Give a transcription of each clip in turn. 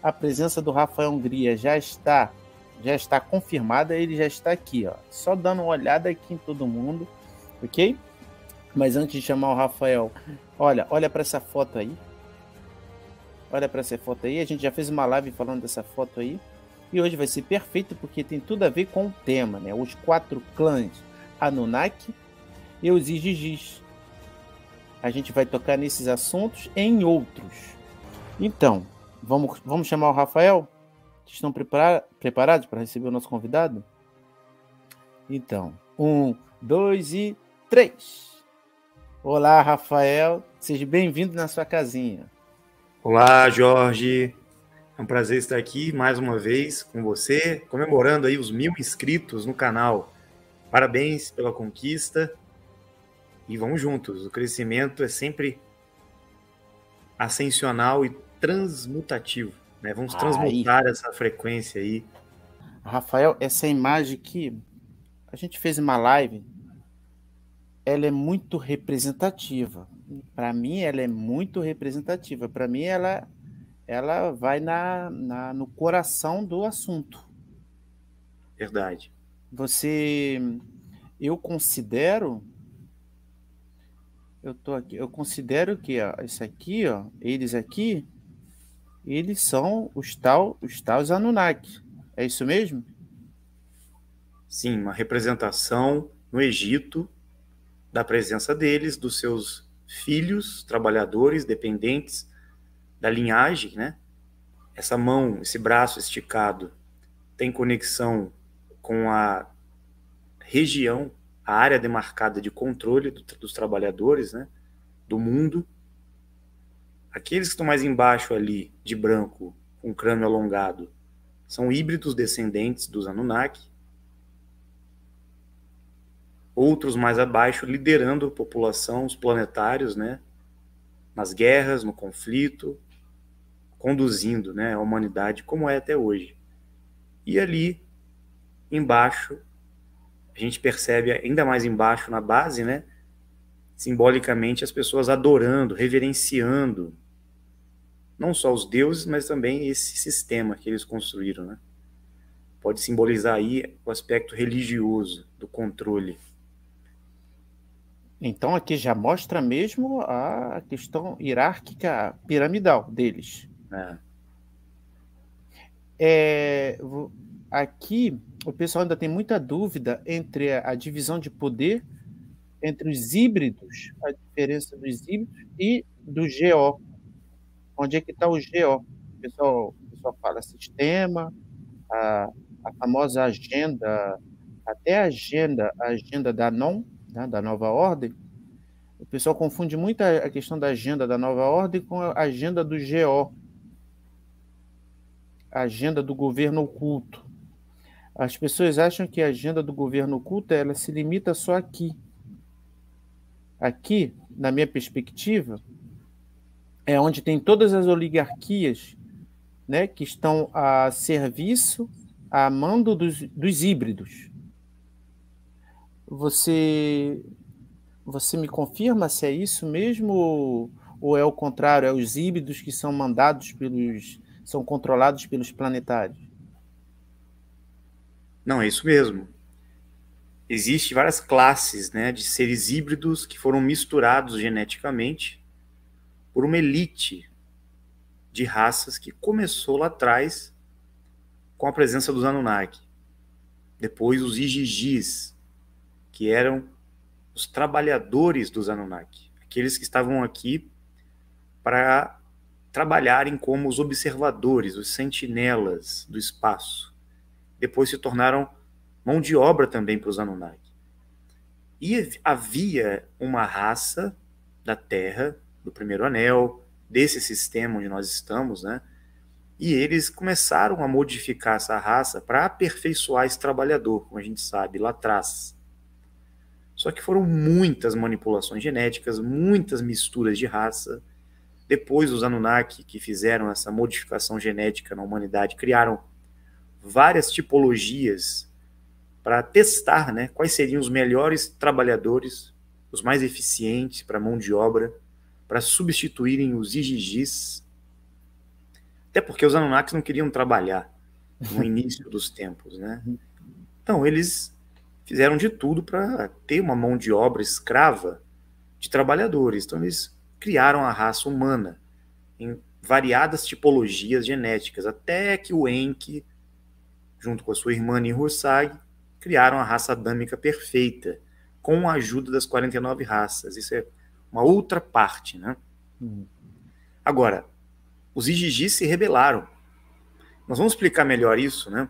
A presença do Rafael Hungria já está confirmada, ele já está aqui, ó. Só dando uma olhada aqui em todo mundo, ok? Mas antes de chamar o Rafael, olha para essa foto aí. Olha para essa foto aí, a gente já fez uma live falando dessa foto aí. E hoje vai ser perfeito porque tem tudo a ver com o tema, né? Os 4 clãs Anunnaki e os Igigis. A gente vai tocar nesses assuntos e em outros. Então, vamos chamar o Rafael? Estão preparados para receber o nosso convidado? Então, 1, 2 e 3. Olá, Rafael. Seja bem-vindo na sua casinha. Olá, Jorge. É um prazer estar aqui mais uma vez com você, comemorando aí os 1000 inscritos no canal. Parabéns pela conquista e vamos juntos. O crescimento é sempre ascensional e transmutativo, né? Vamos transmutar essa frequência aí. Rafael, essa imagem aqui, a gente fez uma live, ela é muito representativa. Para mim, ela é muito representativa. Para mim, ela vai no coração do assunto. Verdade. Eu considero que isso aqui, ó, eles são os tais Anunnaki. É isso mesmo? Sim, uma representação no Egito da presença deles, dos seus filhos, trabalhadores, dependentes da linhagem, né? Essa mão, esse braço esticado tem conexão com a região, a área demarcada de controle dos trabalhadores, né? Do mundo. Aqueles que estão mais embaixo ali, de branco, com crânio alongado, são híbridos descendentes dos Anunnaki. Outros mais abaixo liderando a população, os planetários, né? Nas guerras, no conflito, conduzindo, né, a humanidade como é até hoje. E ali, embaixo, a gente percebe ainda mais embaixo, na base, né, simbolicamente as pessoas adorando, reverenciando, não só os deuses, mas também esse sistema que eles construíram, né? Pode simbolizar aí o aspecto religioso do controle. Então aqui já mostra mesmo a questão hierárquica piramidal deles. Aqui o pessoal ainda tem muita dúvida entre a divisão de poder entre os híbridos, a diferença dos híbridos e do GO. Onde é que está o GO? O pessoal fala sistema, a famosa agenda, até a agenda da NON, né, da nova ordem. O pessoal confunde muito a questão da agenda da nova ordem com a agenda do GO, a agenda do governo oculto. As pessoas acham que a agenda do governo oculto ela se limita só aqui. Aqui, na minha perspectiva, é onde tem todas as oligarquias, né, que estão a serviço, a mando dos híbridos. Você me confirma se é isso mesmo ou é o contrário? É os híbridos que são são controlados pelos planetários? Não, é isso mesmo. Existem várias classes, né, de seres híbridos que foram misturados geneticamente por uma elite de raças que começou lá atrás com a presença dos Anunnaki. Depois os Igigis, que eram os trabalhadores dos Anunnaki, aqueles que estavam aqui para trabalharem como os observadores, os sentinelas do espaço. Depois se tornaram mão de obra também para os Anunnaki. E havia uma raça da Terra, do primeiro anel, desse sistema onde nós estamos, né? E eles começaram a modificar essa raça para aperfeiçoar esse trabalhador, como a gente sabe, lá atrás. Só que foram muitas manipulações genéticas, muitas misturas de raça. Depois os Anunnaki, que fizeram essa modificação genética na humanidade, criaram várias tipologias para testar, né, quais seriam os melhores trabalhadores, os mais eficientes para a mão de obra, para substituírem os Igigis. Até porque os Anunnakis não queriam trabalhar no início dos tempos, né? Então, eles fizeram de tudo para ter uma mão de obra escrava de trabalhadores. Então, eles criaram a raça humana em variadas tipologias genéticas, até que o Enki, junto com a sua irmã Nihursag, criaram a raça adâmica perfeita, com a ajuda das 49 raças. Isso é uma outra parte, né? Agora, os Igigis se rebelaram. Nós vamos explicar melhor isso, né?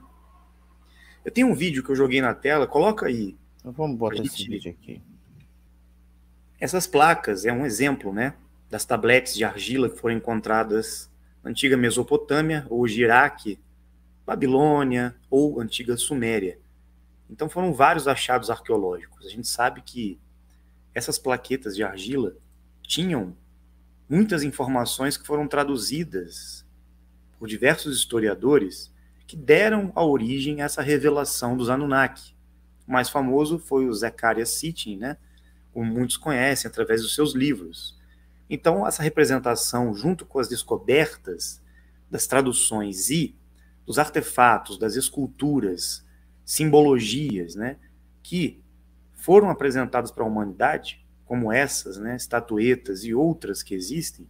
Eu tenho um vídeo que eu joguei na tela, coloca aí. Vamos botar esse vídeo aqui. Essas placas é um exemplo, né, das tabletes de argila que foram encontradas na antiga Mesopotâmia, hoje Iraque, Babilônia ou antiga Suméria. Então foram vários achados arqueológicos. A gente sabe que essas plaquetas de argila tinham muitas informações que foram traduzidas por diversos historiadores que deram a origem a essa revelação dos Anunnaki. O mais famoso foi o Zecharia Sitchin, né, como muitos conhecem através dos seus livros. Então, essa representação, junto com as descobertas das traduções e dos artefatos, das esculturas, simbologias, né, que foram apresentadas para a humanidade, como essas, né, estatuetas e outras que existem,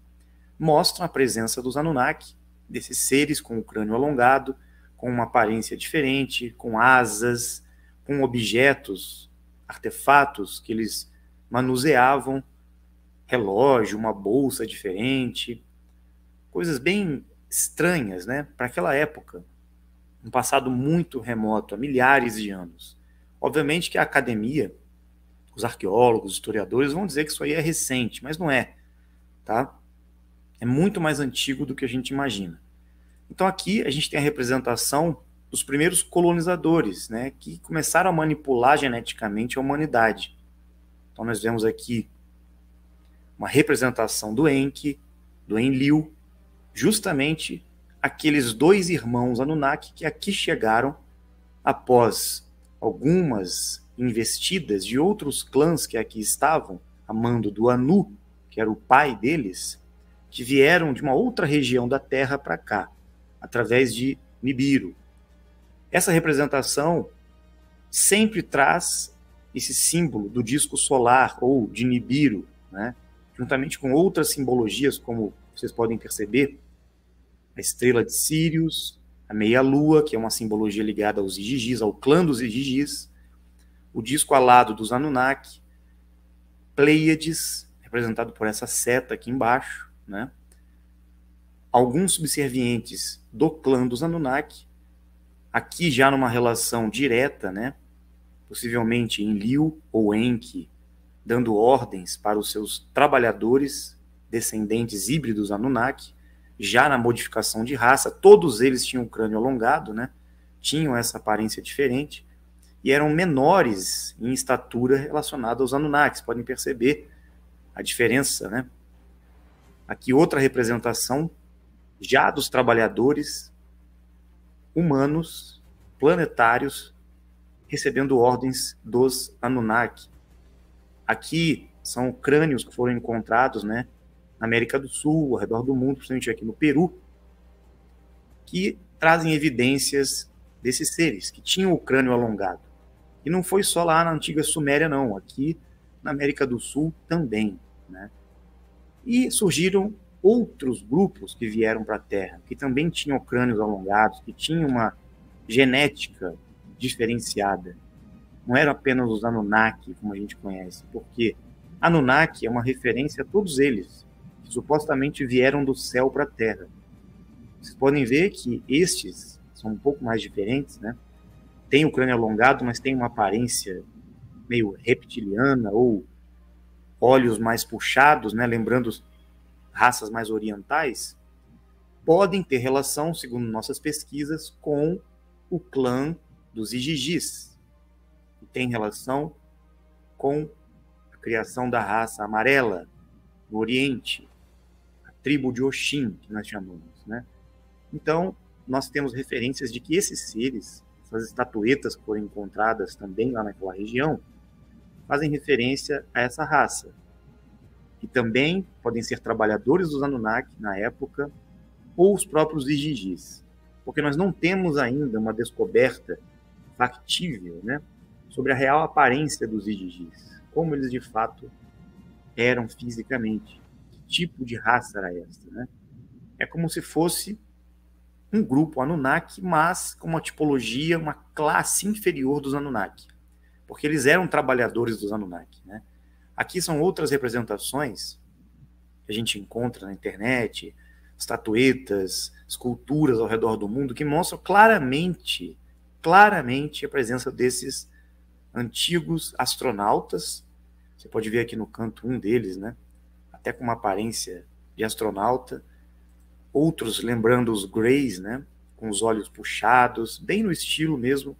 mostram a presença dos Anunnaki, desses seres com o crânio alongado, com uma aparência diferente, com asas, com objetos, artefatos que eles manuseavam, relógio, uma bolsa diferente, coisas bem estranhas, né, para aquela época, um passado muito remoto, há milhares de anos. Obviamente que a academia, os arqueólogos, os historiadores vão dizer que isso aí é recente, mas não é, tá? É muito mais antigo do que a gente imagina. Então aqui a gente tem a representação dos primeiros colonizadores, né, que começaram a manipular geneticamente a humanidade. Então nós vemos aqui uma representação do Enki, do Enlil, justamente aqueles dois irmãos Anunnaki que aqui chegaram após algumas investidas de outros clãs que aqui estavam, a mando do Anu, que era o pai deles, que vieram de uma outra região da Terra para cá, através de Nibiru. Essa representação sempre traz esse símbolo do disco solar, ou de Nibiru, né? Juntamente com outras simbologias, como vocês podem perceber, a estrela de Sírius, a meia-lua, que é uma simbologia ligada aos Igigis, ao clã dos Igigis, o disco alado dos Anunnaki, Pleiades, representado por essa seta aqui embaixo, né? Alguns subservientes do clã dos Anunnaki, aqui já numa relação direta, né? Possivelmente Enlil ou Enki, dando ordens para os seus trabalhadores, descendentes híbridos Anunnaki, já na modificação de raça. Todos eles tinham um crânio alongado, né? Tinham essa aparência diferente, e eram menores em estatura relacionada aos Anunnakis. Podem perceber a diferença, né? Aqui outra representação já dos trabalhadores humanos, planetários, recebendo ordens dos Anunnaki. Aqui são crânios que foram encontrados, né, na América do Sul, ao redor do mundo, principalmente aqui no Peru, que trazem evidências desses seres, que tinham o crânio alongado. E não foi só lá na antiga Suméria, não. Aqui na América do Sul também, né? E surgiram outros grupos que vieram para a Terra, que também tinham crânios alongados, que tinham uma genética diferenciada. Não eram apenas os Anunnaki, como a gente conhece, porque Anunnaki é uma referência a todos eles, que supostamente vieram do céu para a Terra. Vocês podem ver que estes são um pouco mais diferentes, né? Tem o crânio alongado, mas tem uma aparência meio reptiliana, ou olhos mais puxados, né? Lembrando raças mais orientais, podem ter relação, segundo nossas pesquisas, com o clã dos Igigis, que tem relação com a criação da raça amarela no Oriente, a tribo de Oxum, que nós chamamos, né? Então, nós temos referências de que esses seres, essas estatuetas que foram encontradas também lá naquela região, fazem referência a essa raça, que também podem ser trabalhadores dos Anunnaki na época, ou os próprios Igigis, porque nós não temos ainda uma descoberta factível, né, sobre a real aparência dos Igigis, como eles de fato eram fisicamente, que tipo de raça era esta, né? É como se fosse um grupo Anunnaki, mas com uma tipologia, uma classe inferior dos Anunnaki, porque eles eram trabalhadores dos Anunnaki, né? Aqui são outras representações que a gente encontra na internet, estatuetas, esculturas ao redor do mundo, que mostram claramente a presença desses antigos astronautas. Você pode ver aqui no canto um deles, né? Até com uma aparência de astronauta. Outros lembrando os Greys, né? Com os olhos puxados, bem no estilo mesmo.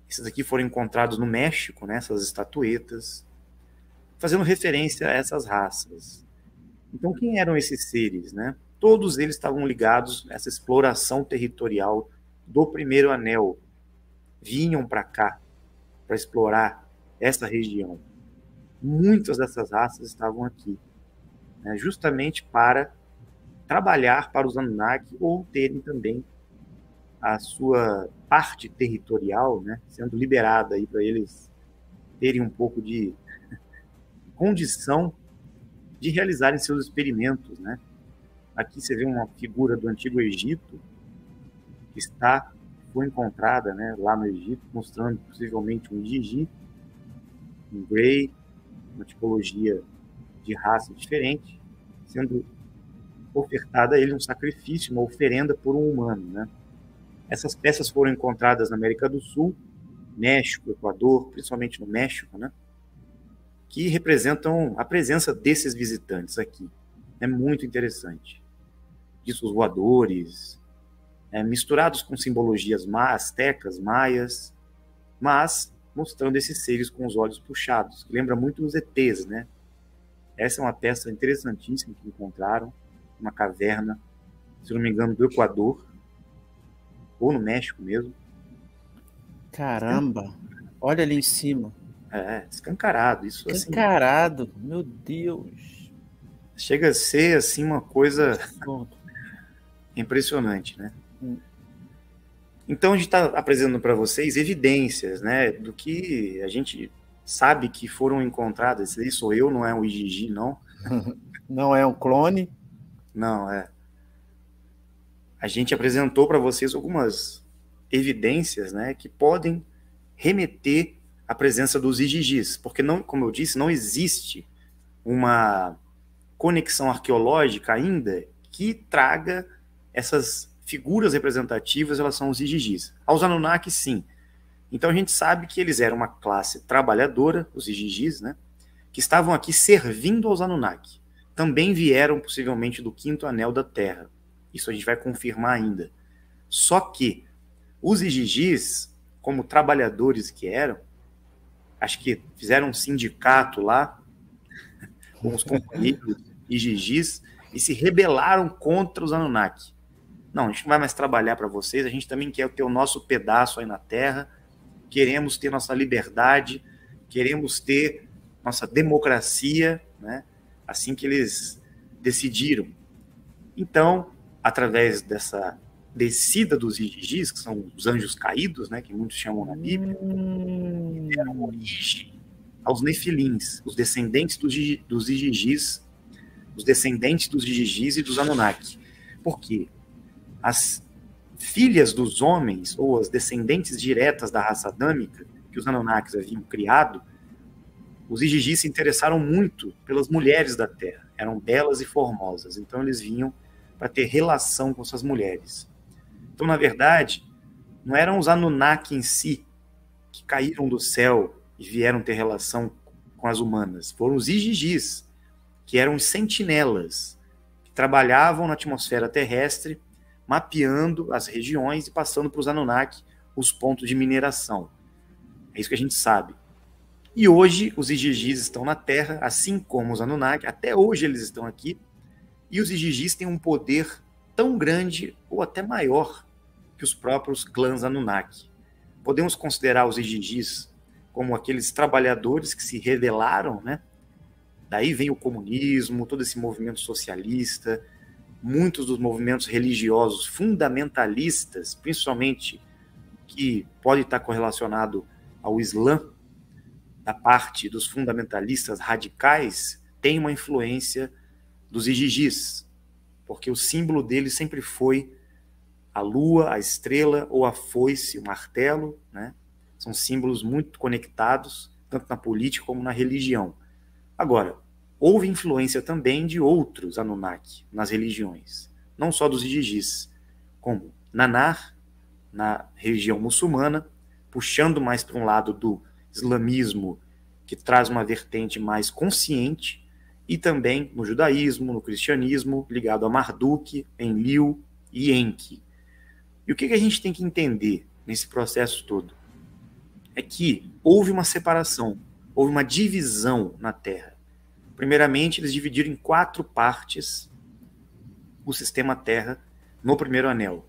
Esses aqui foram encontrados no México, né? Essas estatuetas, fazendo referência a essas raças. Então, quem eram esses seres, né? Todos eles estavam ligados a essa exploração territorial do primeiro anel. Vinham para cá para explorar essa região. Muitas dessas raças estavam aqui, né? Justamente para trabalhar para os Anunnaki ou terem também a sua parte territorial, né, sendo liberada aí para eles terem um pouco de condição de realizarem seus experimentos, né? Aqui você vê uma figura do Antigo Egito que foi encontrada, né, lá no Egito, mostrando possivelmente um Igigi, um Grey, uma tipologia de raça diferente, sendo ofertada a ele um sacrifício, uma oferenda por um humano, né? Essas peças foram encontradas na América do Sul, México, Equador, principalmente no México, né? Que representam a presença desses visitantes aqui. É muito interessante. Discos voadores, misturados com simbologias astecas, maias, mas mostrando esses seres com os olhos puxados, que lembra muito os ETs, né? Essa é uma peça interessantíssima que encontraram, uma caverna, se não me engano, do Equador, ou no México mesmo. Caramba! Olha ali em cima. Escancarado. Isso, escancarado, assim, meu Deus! Chega a ser, assim, uma coisa impressionante, né? Então, a gente está apresentando para vocês evidências, né, do que a gente sabe que foram encontradas. Esse aí sou eu, não é um Igigi, não. Não é um clone? Não, A gente apresentou para vocês algumas evidências, né, que podem remeter à presença dos Igigis, porque, não, como eu disse, não existe uma conexão arqueológica ainda que traga essas figuras representativas em relação aos Igigis. Aos Anunnaki, sim. Então a gente sabe que eles eram uma classe trabalhadora, os Igigis, né, que estavam aqui servindo aos Anunnaki. Também vieram, possivelmente, do quinto anel da Terra. Isso a gente vai confirmar ainda. Só que os Igigis, como trabalhadores que eram, acho que fizeram um sindicato lá, com os companheiros Igigis, e se rebelaram contra os Anunnaki. Não, a gente não vai mais trabalhar para vocês, a gente também quer ter o nosso pedaço aí na Terra, queremos ter nossa liberdade, queremos ter nossa democracia, né? Assim que eles decidiram. Então, através dessa descida dos Igigis, que são os anjos caídos, né, que muitos chamam na Bíblia, deram origem aos Nefilins, os descendentes dos Igigis, os descendentes dos Igigis e dos Anunnaki. Por quê? As filhas dos homens, ou as descendentes diretas da raça adâmica, que os Anunnakis haviam criado, os Igigis se interessaram muito pelas mulheres da Terra. Eram belas e formosas, então eles vinham para ter relação com essas mulheres. Então, na verdade, não eram os Anunnaki em si que caíram do céu e vieram ter relação com as humanas. Foram os Igigis, que eram os sentinelas, que trabalhavam na atmosfera terrestre, mapeando as regiões e passando para os Anunnaki os pontos de mineração. É isso que a gente sabe. E hoje os Igigis estão na Terra, assim como os Anunnaki. Até hoje eles estão aqui. E os Igigis têm um poder tão grande ou até maior que os próprios clãs Anunnaki. Podemos considerar os Igigis como aqueles trabalhadores que se rebelaram, né? Daí vem o comunismo, todo esse movimento socialista, muitos dos movimentos religiosos fundamentalistas, principalmente que pode estar correlacionado ao Islã, da parte dos fundamentalistas radicais, tem uma influência dos Igigis, porque o símbolo deles sempre foi a lua, a estrela ou a foice, o martelo, né? São símbolos muito conectados, tanto na política como na religião. Agora, houve influência também de outros Anunnaki nas religiões, não só dos Igigis, como Nanar, na religião muçulmana, puxando mais para um lado do islamismo, que traz uma vertente mais consciente, e também no judaísmo, no cristianismo, ligado a Marduk, Enlil e Enki. E o que a gente tem que entender nesse processo todo? É que houve uma separação, houve uma divisão na Terra. Primeiramente, eles dividiram em 4 partes o sistema Terra no primeiro anel,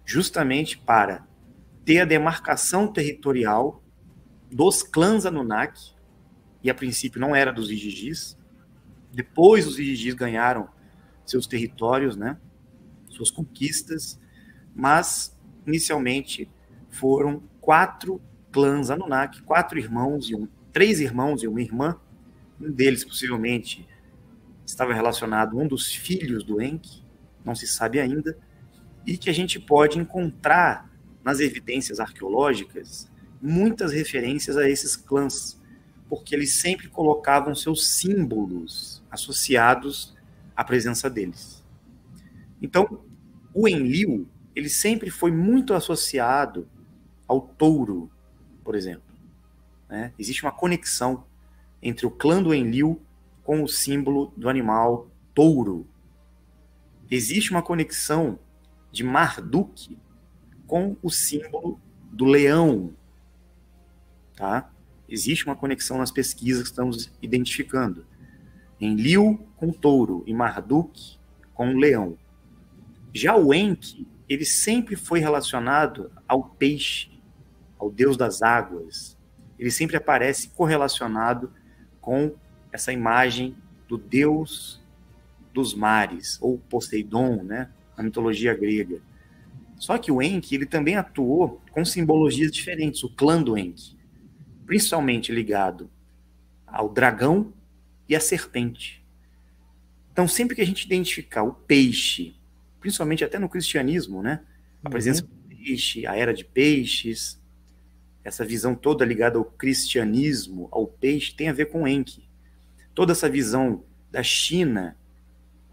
justamente para ter a demarcação territorial dos clãs Anunnaki, e a princípio não era dos Igigis. Depois os Igigis ganharam seus territórios, né, suas conquistas, mas inicialmente foram 4 clãs Anunnaki, 3 irmãos e uma irmã. Um deles possivelmente estava relacionado a um dos filhos do Enki, não se sabe ainda, e que a gente pode encontrar nas evidências arqueológicas muitas referências a esses clãs, porque eles sempre colocavam seus símbolos associados à presença deles. Então, o Enlil, ele sempre foi muito associado ao touro, por exemplo, né? Existe uma conexão entre o clã do Enlil com o símbolo do animal touro. Existe uma conexão de Marduk com o símbolo do leão, tá? Existe uma conexão nas pesquisas que estamos identificando. Enlil com touro e Marduk com leão. Já o Enki, ele sempre foi relacionado ao peixe, ao deus das águas. Ele sempre aparece correlacionado com essa imagem do deus dos mares, ou Poseidon, né, na mitologia grega. Só que o Enki, ele também atuou com simbologias diferentes, o clã do Enki, principalmente ligado ao dragão e à serpente. Então, sempre que a gente identificar o peixe, principalmente até no cristianismo, né, a presença do peixe, a era de peixes, essa visão toda ligada ao cristianismo, ao peixe, tem a ver com Enki. Toda essa visão da China,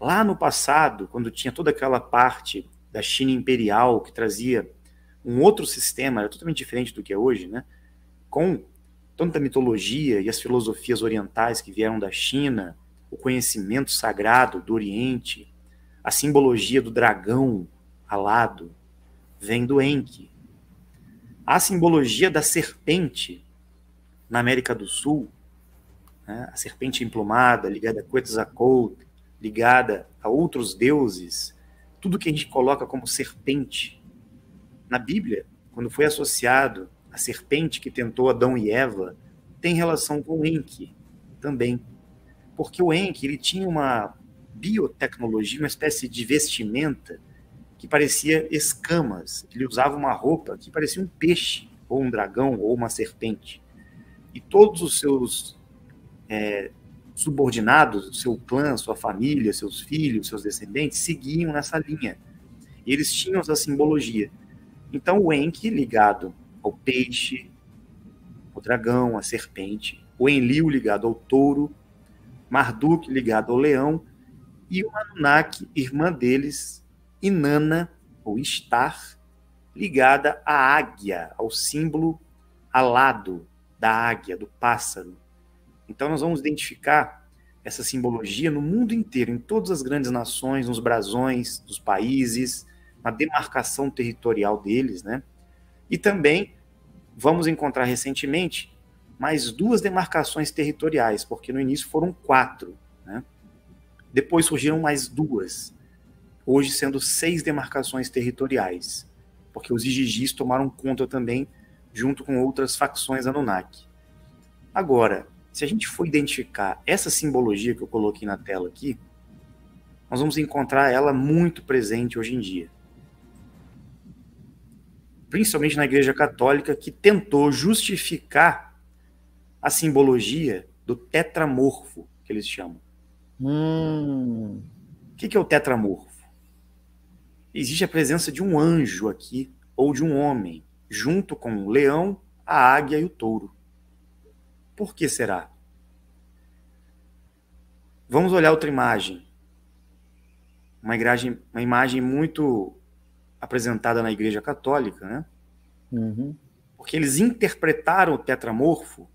lá no passado, quando tinha toda aquela parte da China imperial, que trazia um outro sistema, era totalmente diferente do que é hoje, né? Com tanta mitologia e as filosofias orientais que vieram da China, o conhecimento sagrado do Oriente, a simbologia do dragão alado, vem do Enki. A simbologia da serpente na América do Sul, né, a serpente emplumada, ligada a Quetzalcoatl, ligada a outros deuses, tudo que a gente coloca como serpente. Na Bíblia, quando foi associado a serpente que tentou Adão e Eva, tem relação com o Enki também. Porque o Enki, ele tinha uma biotecnologia, uma espécie de vestimenta que parecia escamas. Ele usava uma roupa que parecia um peixe, ou um dragão, ou uma serpente. E todos os seus subordinados, o seu clã, sua família, seus filhos, seus descendentes, seguiam nessa linha. E eles tinham essa simbologia. Então o Enki, ligado ao peixe, ao dragão, à serpente, o Enlil ligado ao touro, Marduk ligado ao leão, e o Anunnaki, irmã deles, Inanna, ou Ishtar, ligada à águia, ao símbolo alado da águia, do pássaro. Então nós vamos identificar essa simbologia no mundo inteiro, em todas as grandes nações, nos brasões dos países, na demarcação territorial deles, né? E também vamos encontrar recentemente mais 2 demarcações territoriais, porque no início foram 4, né? Depois surgiram mais 2, hoje sendo 6 demarcações territoriais, porque os Igigis tomaram conta também, junto com outras facções Anunnaki. Agora, se a gente for identificar essa simbologia que eu coloquei na tela aqui, nós vamos encontrar ela muito presente hoje em dia. Principalmente na Igreja Católica, que tentou justificar a simbologia do tetramorfo, que eles chamam. O que é o tetramorfo? Existe a presença de um anjo aqui, ou de um homem, junto com o leão, a águia e o touro. Por que será? Vamos olhar outra imagem. Uma imagem muito apresentada na Igreja Católica, né? Porque eles interpretaram o tetramorfo,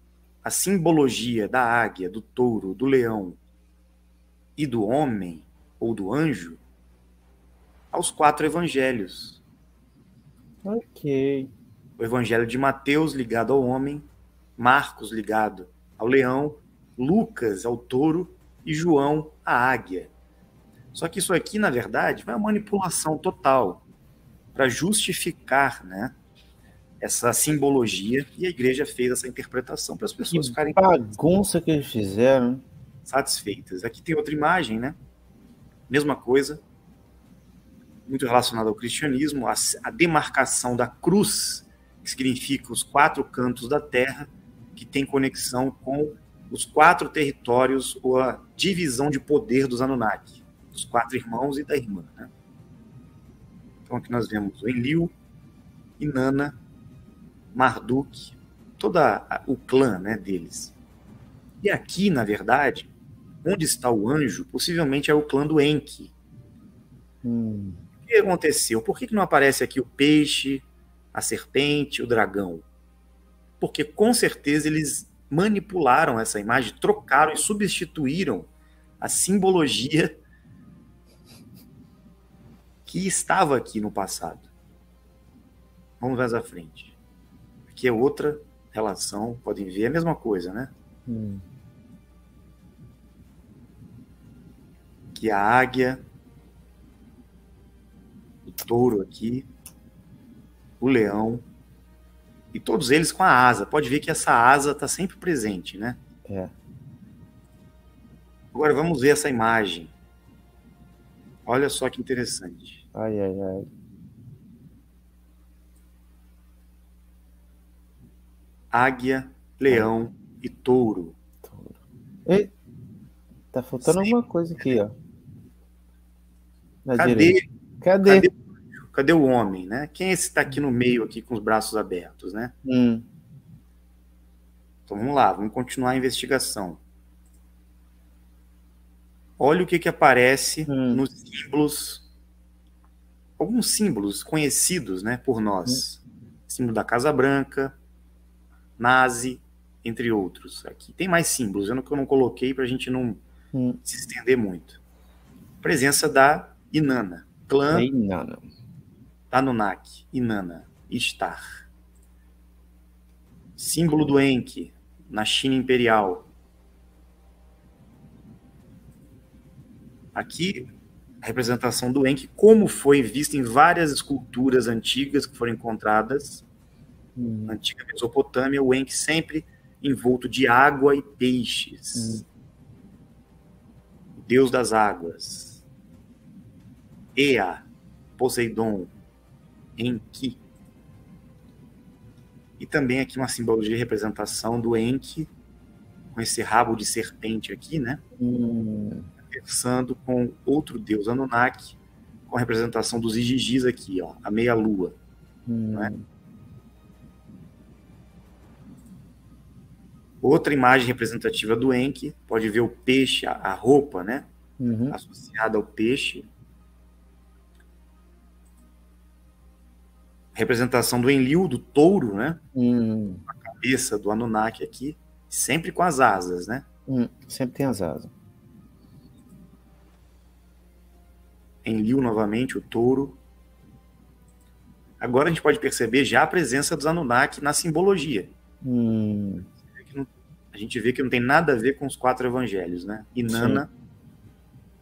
a simbologia da águia, do touro, do leão e do homem, ou do anjo, aos 4 evangelhos. Ok. O evangelho de Mateus ligado ao homem, Marcos ligado ao leão, Lucas ao touro e João à águia. Só que isso aqui, na verdade, é uma manipulação total para justificar, né, essa simbologia, e a igreja fez essa interpretação para as pessoas ficarem bagunça que eles fizeram. Satisfeitas. Aqui tem outra imagem, né? Mesma coisa, muito relacionada ao cristianismo, a demarcação da cruz, que significa os 4 cantos da terra, que tem conexão com os 4 territórios, ou a divisão de poder dos Anunnaki, dos 4 irmãos e da irmã, né? Então aqui nós vemos o Enlil, Inanna, Marduk, todo o clã, né, deles. E aqui, na verdade, onde está o anjo, possivelmente é o clã do Enki. O que aconteceu? Por que não aparece aqui o peixe, a serpente, o dragão? Porque com certeza eles manipularam essa imagem, trocaram e substituíram a simbologia que estava aqui no passado. Vamos mais à frente. Aqui é outra relação, podem ver, é a mesma coisa, né? Aqui a águia, o touro aqui, o leão, e todos eles com a asa. Pode ver que essa asa está sempre presente, né? Agora vamos ver essa imagem. Olha só que interessante. Ai, ai, ai. Águia, leão e touro. Ei, tá faltando alguma coisa aqui, ó. Na Cadê? direita. Cadê? Cadê o homem, né? Quem é esse que está aqui no meio, aqui com os braços abertos, né? Então vamos lá, vamos continuar a investigação. Olha o que aparece nos símbolos, alguns símbolos conhecidos, né, por nós. Símbolo da Casa Branca, nazi, entre outros. Aqui tem mais símbolos, que eu não coloquei para a gente não se estender muito. Presença da Inanna, clã Anunnaki, Inanna, Ishtar. Símbolo do Enki, na China Imperial. Aqui, a representação do Enki, como foi vista em várias esculturas antigas que foram encontradas na antiga Mesopotâmia, o Enki sempre envolto de água e peixes. O deus das águas. Ea, Poseidon, Enki. E também aqui uma simbologia de representação do Enki, com esse rabo de serpente aqui, né? Conversando com outro deus Anunnaki, com a representação dos Igigis aqui, ó, a meia-lua. Né? Outra imagem representativa do Enki, pode ver o peixe, a roupa, né? Associada ao peixe. Representação do Enlil, do touro, né? A cabeça do Anunnaki aqui, sempre com as asas, né? Sempre tem as asas. Enlil novamente, o touro. Agora a gente pode perceber já a presença dos Anunnaki na simbologia. A gente vê que não tem nada a ver com os 4 evangelhos, né? Inanna,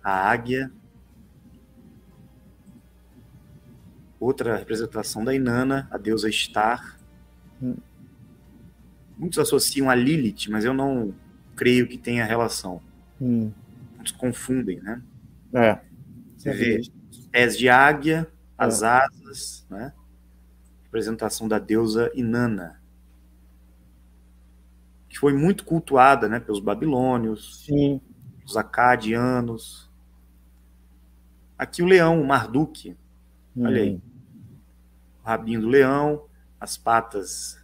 a águia. Outra representação da Inanna, a deusa Ishtar. Muitos associam a Lilith, mas eu não creio que tenha relação. Muitos confundem, né? Você vê os pés de águia, as É. asas, né? Representação da deusa Inanna, que foi muito cultuada, né, pelos babilônios, Sim. os acadianos. Aqui o leão, o Marduk, olha aí, o rabinho do leão, as patas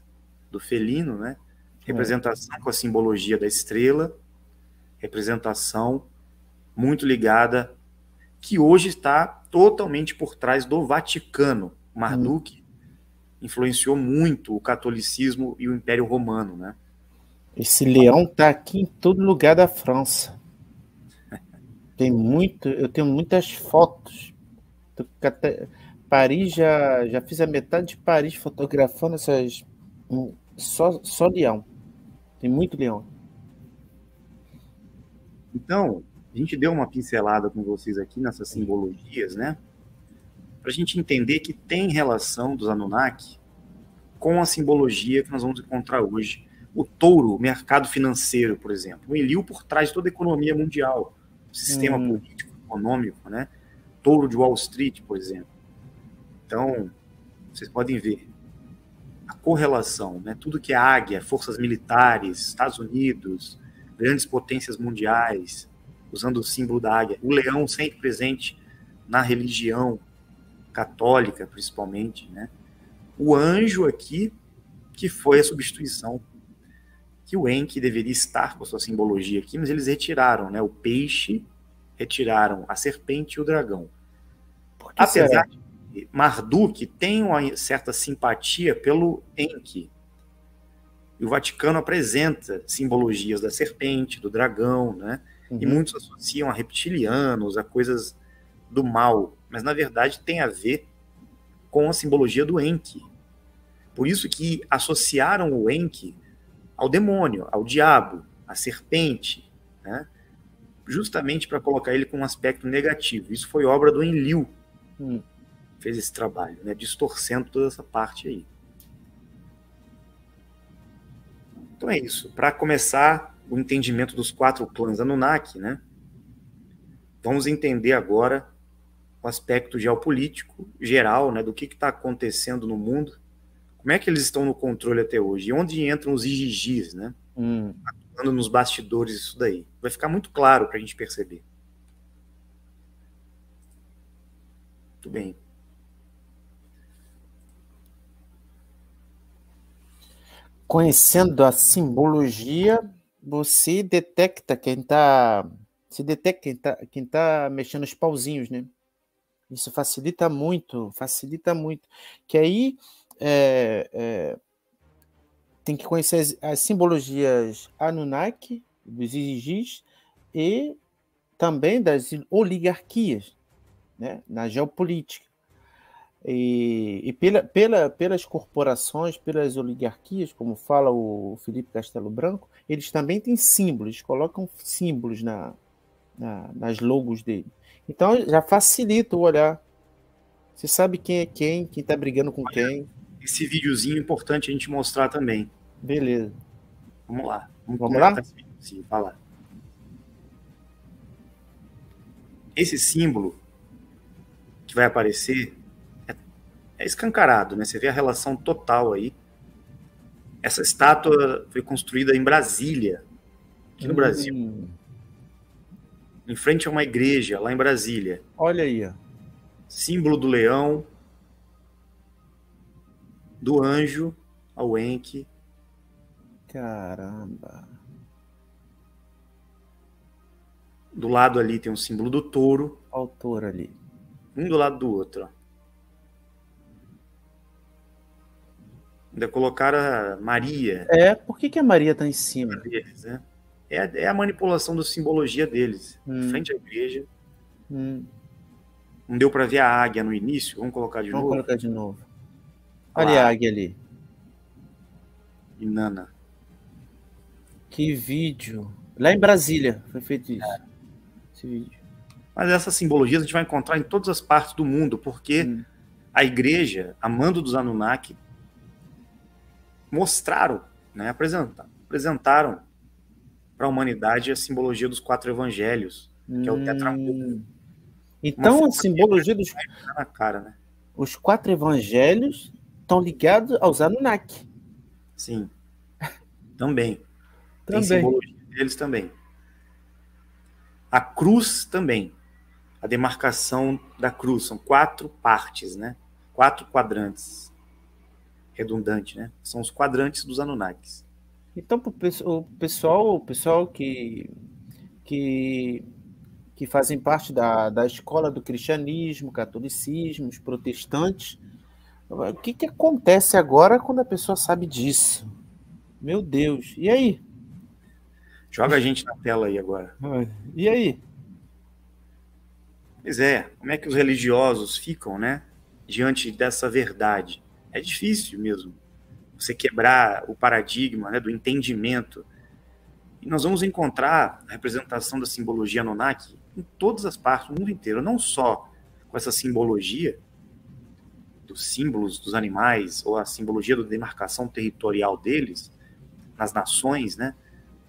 do felino, né? Representação com a simbologia da estrela, representação muito ligada, que hoje está totalmente por trás do Vaticano. O Marduk influenciou muito o catolicismo e o Império Romano, né? Esse leão tá aqui em todo lugar da França. Eu tenho muitas fotos. Paris já fiz a metade de Paris fotografando essas. Só leão. Tem muito leão. Então, a gente deu uma pincelada com vocês aqui nessas simbologias, né? Para a gente entender que tem relação dos Anunnaki com a simbologia que nós vamos encontrar hoje. O touro, o mercado financeiro, por exemplo. O Enlil por trás de toda a economia mundial, o sistema político, econômico, né? Touro de Wall Street, por exemplo. Então, vocês podem ver a correlação, né? Tudo que é águia, forças militares, Estados Unidos, grandes potências mundiais, usando o símbolo da águia. O leão sempre presente na religião católica, principalmente, né? O anjo aqui, que foi a substituição, que o Enki deveria estar com a sua simbologia aqui, mas eles retiraram, né? O peixe, retiraram a serpente e o dragão. Apesar de Marduk tem uma certa simpatia pelo Enki, e o Vaticano apresenta simbologias da serpente, do dragão, né? E muitos associam a reptilianos, a coisas do mal, mas na verdade tem a ver com a simbologia do Enki. Por isso que associaram o Enki ao demônio, ao diabo, à serpente, né? Justamente para colocar ele com um aspecto negativo. Isso foi obra do Enlil, fez esse trabalho, né? Distorcendo toda essa parte aí. Então é isso. Para começar o entendimento dos 4 clãs Anunnaki, né? Vamos entender agora o aspecto geopolítico geral, né? Do que está acontecendo no mundo. Como é que eles estão no controle até hoje? E onde entram os Igigis, né? Atuando nos bastidores disso daí. Vai ficar muito claro para a gente perceber. Muito bem. Conhecendo a simbologia, você detecta quem está quem tá mexendo os pauzinhos, né? Isso facilita muito, Que aí tem que conhecer as simbologias Anunnaki, dos Igis, e também das oligarquias, né? Na geopolítica. E pelas corporações, pelas oligarquias, como fala o Felipe Castelo Branco, eles também têm símbolos, eles colocam símbolos nas logos dele. Então já facilita o olhar. Você sabe quem é quem está brigando com quem. Esse videozinho é importante a gente mostrar também. Beleza. Vamos lá. Vamos lá? Esse videozinho, vai lá. Esse símbolo que vai aparecer é escancarado, né? Você vê a relação total aí. Essa estátua foi construída em Brasília, aqui no Brasil. Em frente a uma igreja, lá em Brasília. Olha aí, ó. Símbolo do leão, do anjo ao Enki. Caramba. Do lado ali tem um símbolo do touro. Autor ali. Um do lado do outro, ó. Ainda colocaram a Maria. Por que a Maria está em cima deles, né? É a manipulação da simbologia deles. Em frente à igreja. Não deu para ver a águia no início? Vamos colocar de novo? Vamos colocar de novo. Olha a águia ali. Inanna. Que vídeo. Lá em Brasília foi feito isso. Esse vídeo. Mas essas simbologias a gente vai encontrar em todas as partes do mundo, porque a igreja, a mando dos Anunnaki, mostraram, né, apresentaram para a humanidade a simbologia dos 4 evangelhos, que é o tetramundo. Então, a simbologia dos na cara, né? os 4 evangelhos estão ligados aos Anunnaki. Sim, também. Tem Também. simbologia deles também. A cruz também. A demarcação da cruz. São 4 partes, né? 4 quadrantes. Redundante, né? São os quadrantes dos Anunnakis. Então, o pessoal que fazem parte da escola do cristianismo, catolicismo, os protestantes, o que acontece agora quando a pessoa sabe disso? Meu Deus, e aí? Joga a gente na tela aí agora. E aí? Pois é, como é que os religiosos ficam, né? Diante dessa verdade? É difícil mesmo você quebrar o paradigma, né, do entendimento. E nós vamos encontrar a representação da simbologia Anunnaki em todas as partes do mundo inteiro, não só com essa simbologia dos símbolos dos animais ou a simbologia da demarcação territorial deles nas nações, né,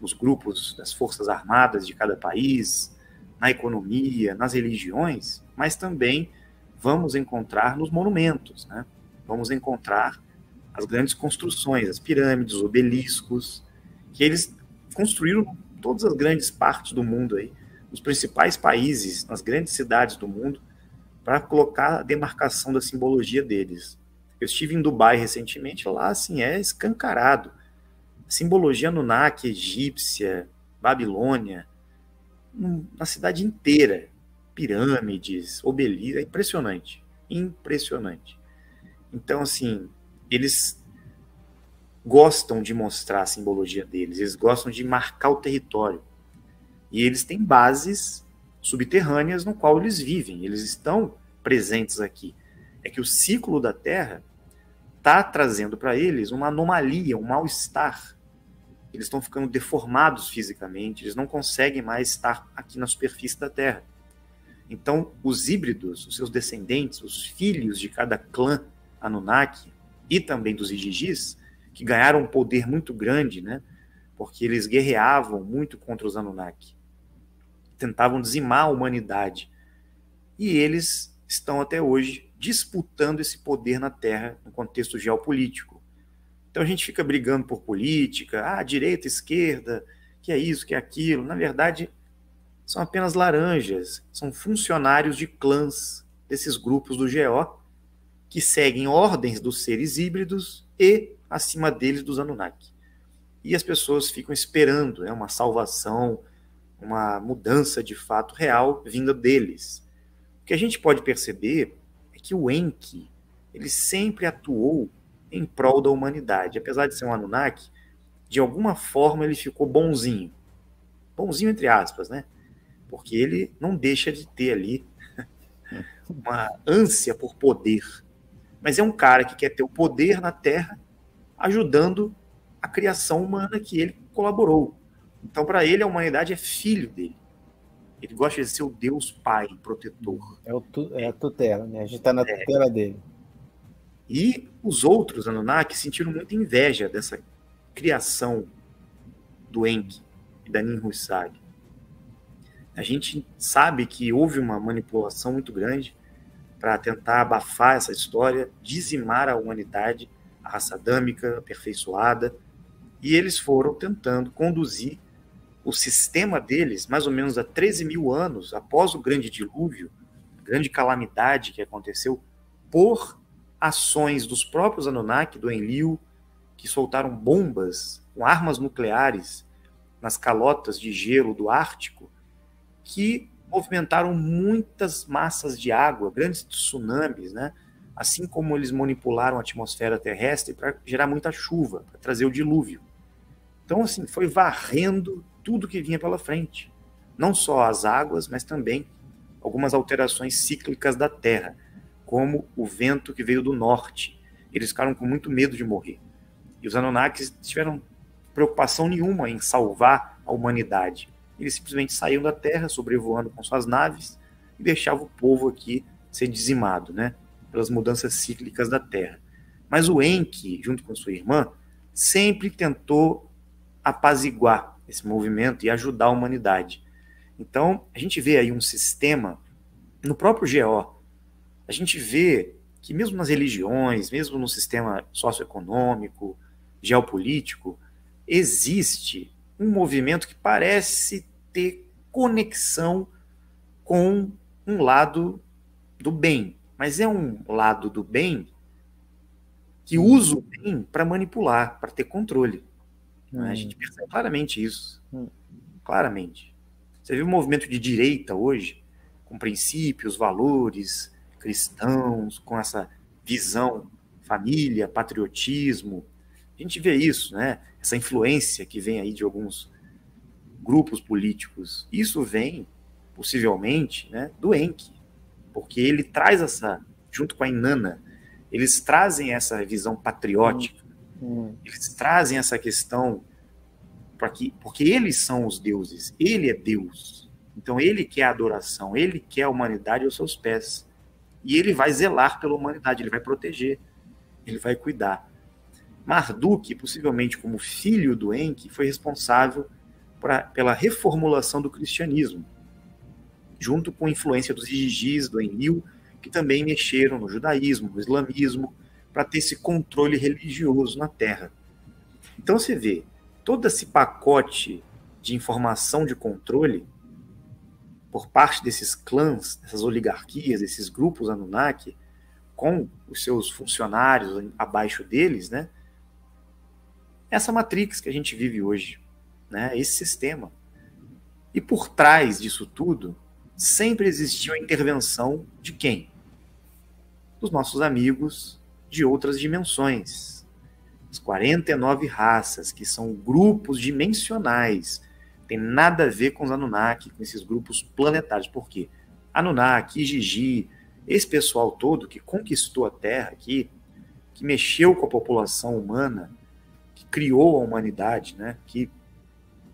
nos grupos das forças armadas de cada país, na economia, nas religiões, mas também vamos encontrar nos monumentos, né? Vamos encontrar as grandes construções, as pirâmides, os obeliscos, que eles construíram em todas as grandes partes do mundo aí, nos principais países, nas grandes cidades do mundo, para colocar a demarcação da simbologia deles. Eu estive em Dubai recentemente, lá assim é escancarado. A simbologia Anunnaki, egípcia, Babilônia, na cidade inteira, pirâmides, obeliscos, é impressionante, impressionante. Então, assim, eles gostam de mostrar a simbologia deles, eles gostam de marcar o território. E eles têm bases subterrâneas no qual eles vivem, eles estão presentes aqui. É que o ciclo da Terra está trazendo para eles uma anomalia, um mal-estar. Eles estão ficando deformados fisicamente, eles não conseguem mais estar aqui na superfície da Terra. Então, os híbridos, os seus descendentes, os filhos de cada clã Anunnaki e também dos Igigis, que ganharam um poder muito grande, né? Porque eles guerreavam muito contra os Anunnaki, tentavam dizimar a humanidade. E eles estão até hoje disputando esse poder na Terra no contexto geopolítico. Então a gente fica brigando por política, direita, esquerda, que é isso, que é aquilo. Na verdade, são apenas laranjas, são funcionários de clãs desses grupos do GO que seguem ordens dos seres híbridos e, acima deles, dos Anunnaki. E as pessoas ficam esperando, né, uma salvação, uma mudança de fato real vinda deles. O que a gente pode perceber é que o Enki, ele sempre atuou em prol da humanidade. Apesar de ser um Anunnaki, de alguma forma ele ficou bonzinho. Bonzinho entre aspas, né? Porque ele não deixa de ter ali uma ânsia por poder. Mas é um cara que quer ter o poder na Terra, ajudando a criação humana que ele colaborou. Então, para ele, a humanidade é filho dele. Ele gosta de ser o Deus Pai, protetor. É a tutela, né? A gente está na tutela dele. E os outros Anunnaki sentiram muita inveja dessa criação do Enki e da Ninhursag. A gente sabe que houve uma manipulação muito grande para tentar abafar essa história, dizimar a humanidade, a raça adâmica aperfeiçoada, e eles foram tentando conduzir o sistema deles, mais ou menos há 13 mil anos, após o grande dilúvio, a grande calamidade que aconteceu, por ações dos próprios Anunnaki, do Enlil, que soltaram bombas com armas nucleares nas calotas de gelo do Ártico, que movimentaram muitas massas de água, grandes tsunamis, né? Assim como eles manipularam a atmosfera terrestre para gerar muita chuva, para trazer o dilúvio. Então, assim, foi varrendo tudo que vinha pela frente. Não só as águas, mas também algumas alterações cíclicas da Terra, como o vento que veio do norte. Eles ficaram com muito medo de morrer. E os Anunnakis tiveram preocupação nenhuma em salvar a humanidade. Eles simplesmente saíam da Terra, sobrevoando com suas naves, e deixavam o povo aqui ser dizimado, né, pelas mudanças cíclicas da Terra. Mas o Enki, junto com sua irmã, sempre tentou apaziguar esse movimento e ajudar a humanidade. Então, a gente vê aí um sistema No próprio GO, a gente vê que mesmo nas religiões, mesmo no sistema socioeconômico, geopolítico, existe um movimento que parece ter conexão com um lado do bem, mas é um lado do bem que usa o bem para manipular, para ter controle. A gente percebe claramente isso. Claramente. Você vê o movimento de direita hoje, com princípios, valores cristãos, com essa visão família, patriotismo. A gente vê isso, né? Essa influência que vem aí de alguns grupos políticos. Isso vem, possivelmente, né, do Enki, porque ele traz essa, junto com a Inanna, eles trazem essa visão patriótica, eles trazem essa questão, porque eles são os deuses, ele é Deus. Então ele quer a adoração, ele quer a humanidade aos seus pés. E ele vai zelar pela humanidade, ele vai proteger, ele vai cuidar. Marduk, possivelmente como filho do Enki, foi responsável pela reformulação do cristianismo, junto com a influência dos Igigis, do Enlil, que também mexeram no judaísmo, no islamismo, para ter esse controle religioso na Terra. Então você vê, todo esse pacote de informação de controle por parte desses clãs, dessas oligarquias, desses grupos Anunnaki, com os seus funcionários abaixo deles, né? Essa matrix que a gente vive hoje, né? Esse sistema. E por trás disso tudo, sempre existiu a intervenção de quem? Dos nossos amigos de outras dimensões. As 49 raças, que são grupos dimensionais, tem nada a ver com os Anunnaki, com esses grupos planetários. Por quê? Anunnaki, Igigi, esse pessoal todo que conquistou a Terra, que mexeu com a população humana, que criou a humanidade, né? Que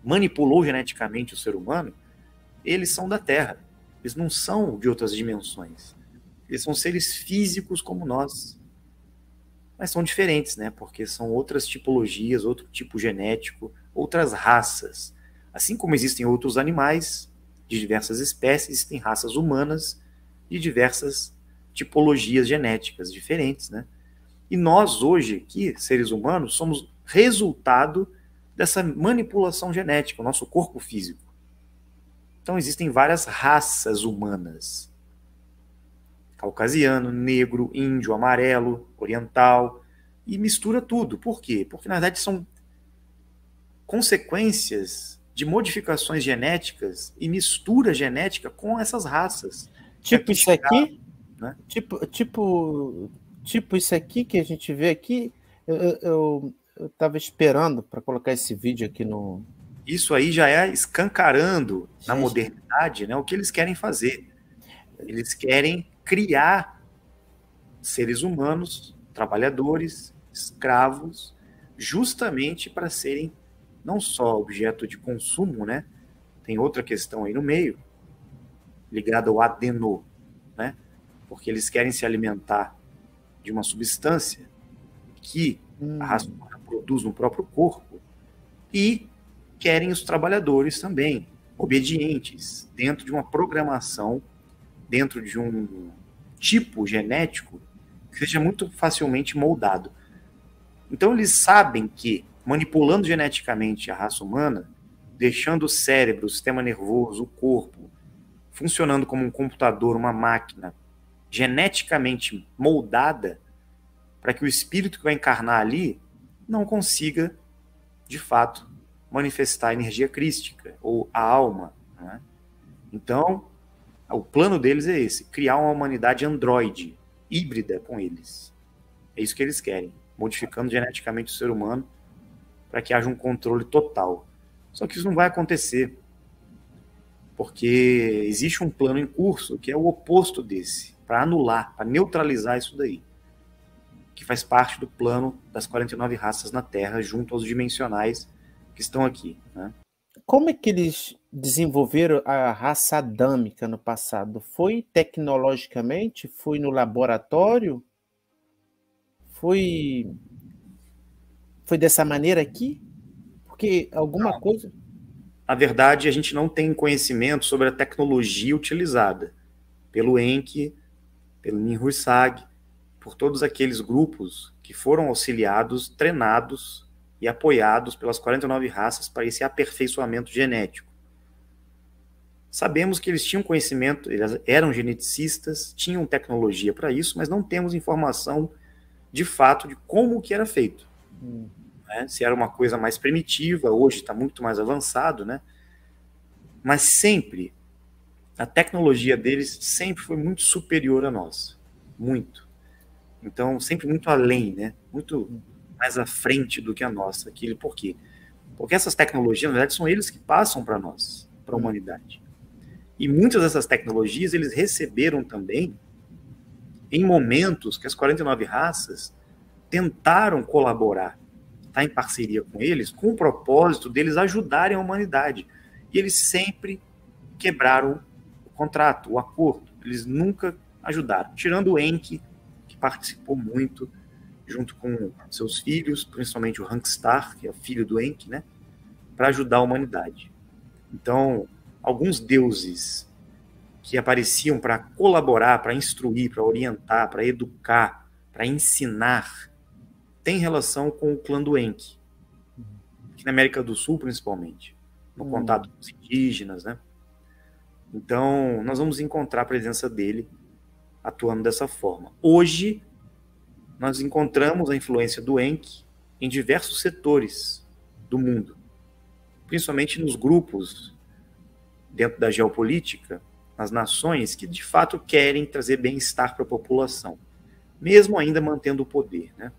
manipulou geneticamente o ser humano, eles são da Terra. Eles não são de outras dimensões. Eles são seres físicos como nós. Mas são diferentes, né? Porque são outras tipologias, outro tipo genético, outras raças. Assim como existem outros animais de diversas espécies, existem raças humanas de diversas tipologias genéticas diferentes, né? E nós hoje aqui, seres humanos, somos resultado dessa manipulação genética, o nosso corpo físico. Então existem várias raças humanas. Caucasiano, negro, índio, amarelo, oriental, e mistura tudo. Por quê? Porque na verdade são consequências de modificações genéticas e mistura genética com essas raças. Tipo isso aqui, né? Tipo isso aqui que a gente vê aqui, eu estava esperando para colocar esse vídeo aqui no... Isso aí já é escancarando na modernidade, né, o que eles querem fazer. Eles querem criar seres humanos, trabalhadores, escravos, justamente para serem não só objeto de consumo, né? Tem outra questão aí no meio, ligada ao adeno, né? Porque eles querem se alimentar de uma substância que a raça humana produz no próprio corpo e querem os trabalhadores também, obedientes, dentro de uma programação, dentro de um tipo genético que seja muito facilmente moldado. Então eles sabem que manipulando geneticamente a raça humana, deixando o cérebro, o sistema nervoso, o corpo, funcionando como um computador, uma máquina, geneticamente moldada, para que o espírito que vai encarnar ali não consiga, de fato, manifestar a energia crística, ou a alma. Né? Então, o plano deles é esse, criar uma humanidade androide, híbrida com eles. É isso que eles querem, modificando geneticamente o ser humano para que haja um controle total. Só que isso não vai acontecer, porque existe um plano em curso que é o oposto desse, para anular, para neutralizar isso daí, que faz parte do plano das 49 raças na Terra, junto aos dimensionais que estão aqui. Né? Como é que eles desenvolveram a raça adâmica no passado? Foi tecnologicamente? Foi no laboratório? Foi dessa maneira aqui? Porque alguma coisa... Na verdade, a gente não tem conhecimento sobre a tecnologia utilizada pelo Enki, pelo Ninhursag, por todos aqueles grupos que foram auxiliados, treinados e apoiados pelas 49 raças para esse aperfeiçoamento genético. Sabemos que eles tinham conhecimento, eles eram geneticistas, tinham tecnologia para isso, mas não temos informação de fato de como que era feito. Né? Se era uma coisa mais primitiva, hoje está muito mais avançado, né? Mas sempre, a tecnologia deles sempre foi muito superior à nossa. Muito. Então, sempre muito além, né? Muito mais à frente do que a nossa. Por quê? Porque essas tecnologias, na verdade, são eles que passam para nós, para a humanidade. E muitas dessas tecnologias eles receberam também em momentos que as 49 raças tentaram colaborar, estar em parceria com eles, com o propósito deles ajudarem a humanidade. E eles sempre quebraram o contrato, o acordo. Eles nunca ajudaram. Tirando o Enki, que participou muito, junto com seus filhos, principalmente o Hankstar, que é o filho do Enki, né, para ajudar a humanidade. Então, alguns deuses que apareciam para colaborar, para instruir, para orientar, para educar, para ensinar, têm relação com o clã do Enki, aqui na América do Sul, principalmente, no contato com os indígenas, né? Então, nós vamos encontrar a presença dele atuando dessa forma. Hoje, nós encontramos a influência do Enki em diversos setores do mundo, principalmente nos grupos dentro da geopolítica, nas nações que de fato querem trazer bem-estar para a população, mesmo ainda mantendo o poder, né?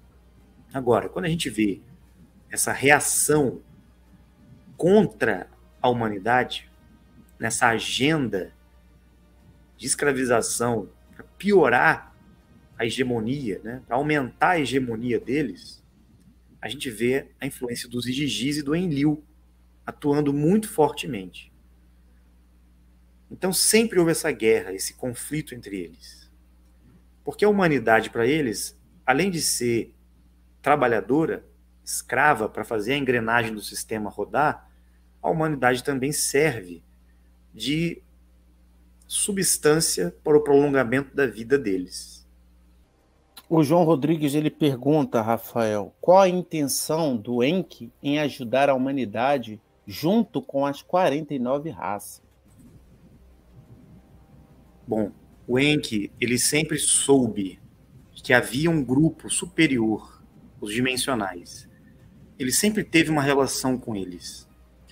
Agora, quando a gente vê essa reação contra a humanidade, nessa agenda de escravização, para piorar a hegemonia, né, para aumentar a hegemonia deles, a gente vê a influência dos Igigis e do Enlil atuando muito fortemente. Então sempre houve essa guerra, esse conflito entre eles. Porque a humanidade, para eles, além de ser trabalhadora, escrava para fazer a engrenagem do sistema rodar, a humanidade também serve de substância para o prolongamento da vida deles. O João Rodrigues ele pergunta, Rafael, qual a intenção do Enki em ajudar a humanidade junto com as 49 raças? Bom, o Enki, ele sempre soube que havia um grupo superior, os dimensionais. Ele sempre teve uma relação com eles.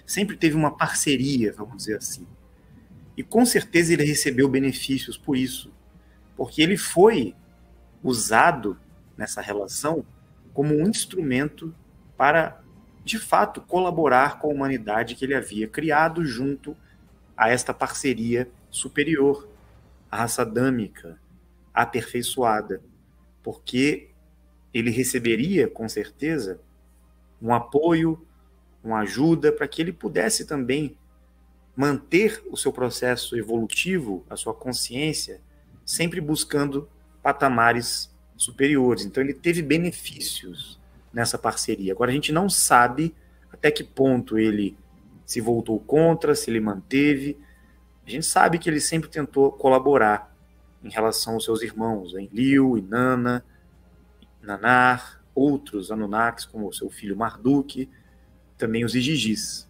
Sempre teve uma parceria, vamos dizer assim. E com certeza ele recebeu benefícios por isso. Porque ele foi usado nessa relação como um instrumento para, de fato, colaborar com a humanidade que ele havia criado junto a esta parceria superior, a raça adâmica, aperfeiçoada, porque ele receberia, com certeza, um apoio, uma ajuda, para que ele pudesse também manter o seu processo evolutivo, a sua consciência, sempre buscando patamares superiores. Então ele teve benefícios nessa parceria. Agora a gente não sabe até que ponto ele se voltou contra, se ele manteve. A gente sabe que ele sempre tentou colaborar em relação aos seus irmãos, Enlil, Inanna, Nanar, outros Anunnakis, como o seu filho Marduk, também os Igigis.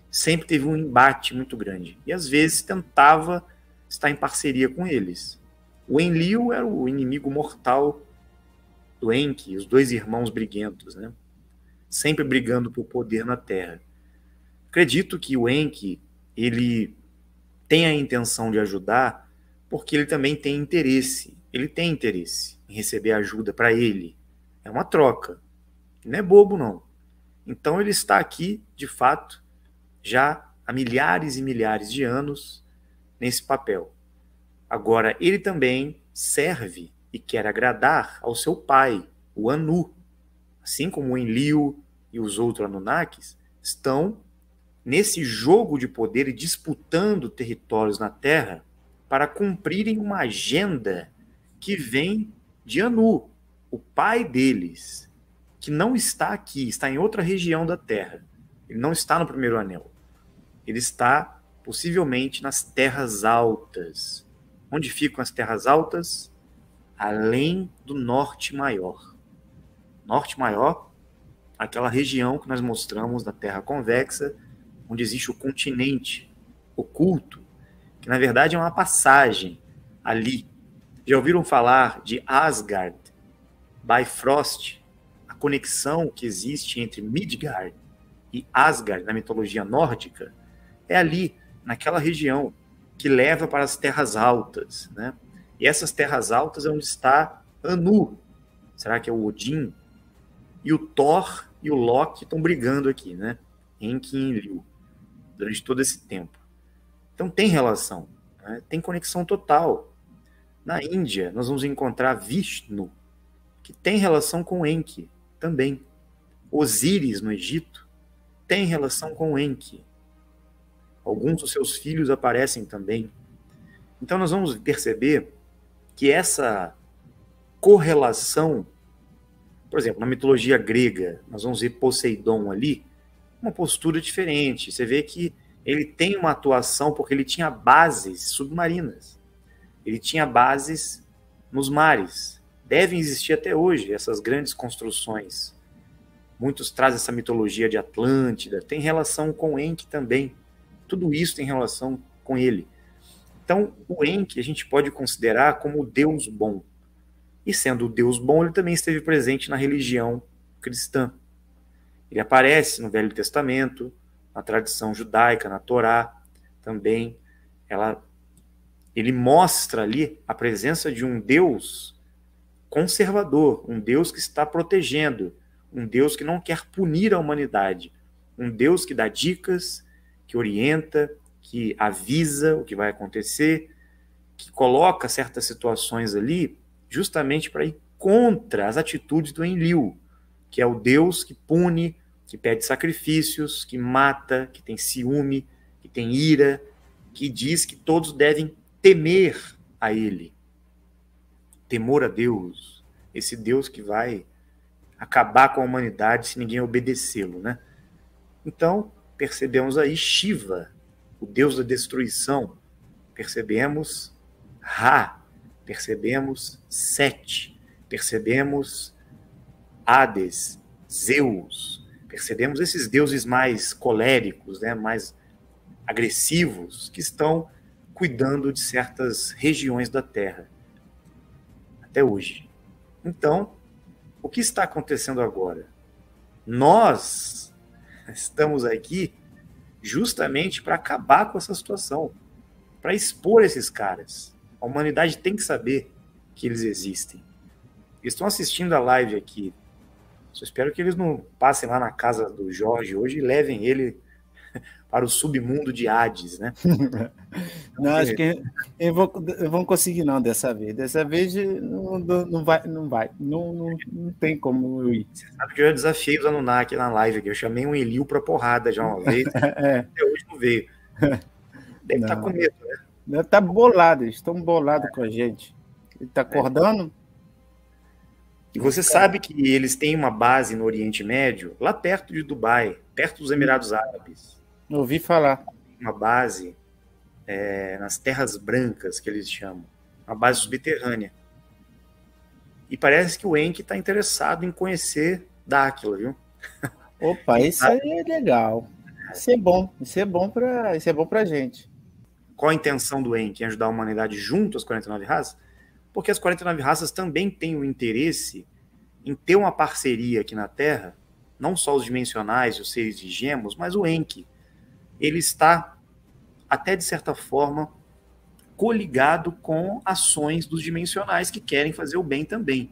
Sempre teve um embate muito grande. E às vezes tentava estar em parceria com eles. O Enlil era o inimigo mortal do Enki, os dois irmãos briguentos, né? Sempre brigando por poder na Terra. Acredito que o Enki, ele tem a intenção de ajudar porque ele também tem interesse. Ele tem interesse em receber ajuda para ele. É uma troca. Não é bobo, não. Então ele está aqui, de fato, já há milhares e milhares de anos nesse papel. Agora, ele também serve e quer agradar ao seu pai, o Anu. Assim como o Enlil e os outros Anunnakis estão nesse jogo de poder e disputando territórios na Terra para cumprirem uma agenda que vem de Anu, o pai deles, que não está aqui, está em outra região da Terra. Ele não está no primeiro anel. Ele está, possivelmente, nas terras altas, Onde ficam as terras altas? Além do Norte Maior. Norte Maior, aquela região que nós mostramos da Terra convexa, onde existe o continente oculto, que na verdade é uma passagem ali. Já ouviram falar de Asgard, Bifrost, a conexão que existe entre Midgard e Asgard na mitologia nórdica? É ali, naquela região, que leva para as terras altas, né? E essas terras altas é onde está Anu. Será que é o Odin? E o Thor e o Loki estão brigando aqui, né? Enki e Enlil, durante todo esse tempo. Então tem relação, né? Tem conexão total. Na Índia, nós vamos encontrar Vishnu, que tem relação com Enki também. Osíris, no Egito, tem relação com Enki. Alguns dos seus filhos aparecem também. Então nós vamos perceber que essa correlação, por exemplo, na mitologia grega, nós vamos ver Poseidon ali, uma postura diferente. Você vê que ele tem uma atuação porque ele tinha bases submarinas. Ele tinha bases nos mares. Devem existir até hoje essas grandes construções. Muitos trazem essa mitologia de Atlântida, tem relação com Enki também. Tudo isso tem relação com ele. Então, o Enki a gente pode considerar como o Deus bom. E sendo o Deus bom, ele também esteve presente na religião cristã. Ele aparece no Velho Testamento, na tradição judaica, na Torá também. Ele mostra ali a presença de um Deus conservador, um Deus que está protegendo, um Deus que não quer punir a humanidade, um Deus que dá dicas, que orienta, que avisa o que vai acontecer, que coloca certas situações ali justamente para ir contra as atitudes do Enlil, que é o Deus que pune, que pede sacrifícios, que mata, que tem ciúme, que tem ira, que diz que todos devem temer a ele. Temor a Deus, esse Deus que vai acabar com a humanidade se ninguém obedecê-lo, né? Então, percebemos aí Shiva, o Deus da destruição. Percebemos Ra, percebemos Sete, percebemos Hades, Zeus, percebemos esses deuses mais coléricos, né, mais agressivos, que estão cuidando de certas regiões da Terra, até hoje. Então, o que está acontecendo agora? Nós estamos aqui justamente para acabar com essa situação, para expor esses caras. A humanidade tem que saber que eles existem. Eles estão assistindo a live aqui. Só espero que eles não passem lá na casa do Jorge hoje e levem ele para o submundo de Hades, né? Não, acho que vão conseguir não dessa vez. Dessa vez não vai. Não tem como eu ir. Você sabe que eu já desafiei os Anunnaki na live aqui. Eu chamei um Enlil para porrada já uma vez. Até hoje não veio. Deve estar com medo, né? Está bolado, eles estão bolados com a gente. Ele está acordando. E você sabe que eles têm uma base no Oriente Médio, lá perto de Dubai, perto dos Emirados Árabes. Ouvi falar. Uma base nas Terras Brancas, que eles chamam. Uma base subterrânea. E parece que o Enki está interessado em conhecer Dáquila, viu? Opa, isso aí é legal. Isso é bom. Isso é bom pra gente. Qual a intenção do Enki? Ajudar a humanidade junto às 49 raças? Porque as 49 raças também têm o interesse em ter uma parceria aqui na Terra, não só os dimensionais e os seres de gemos, mas o Enki. Ele está, até de certa forma, coligado com ações dos dimensionais que querem fazer o bem também,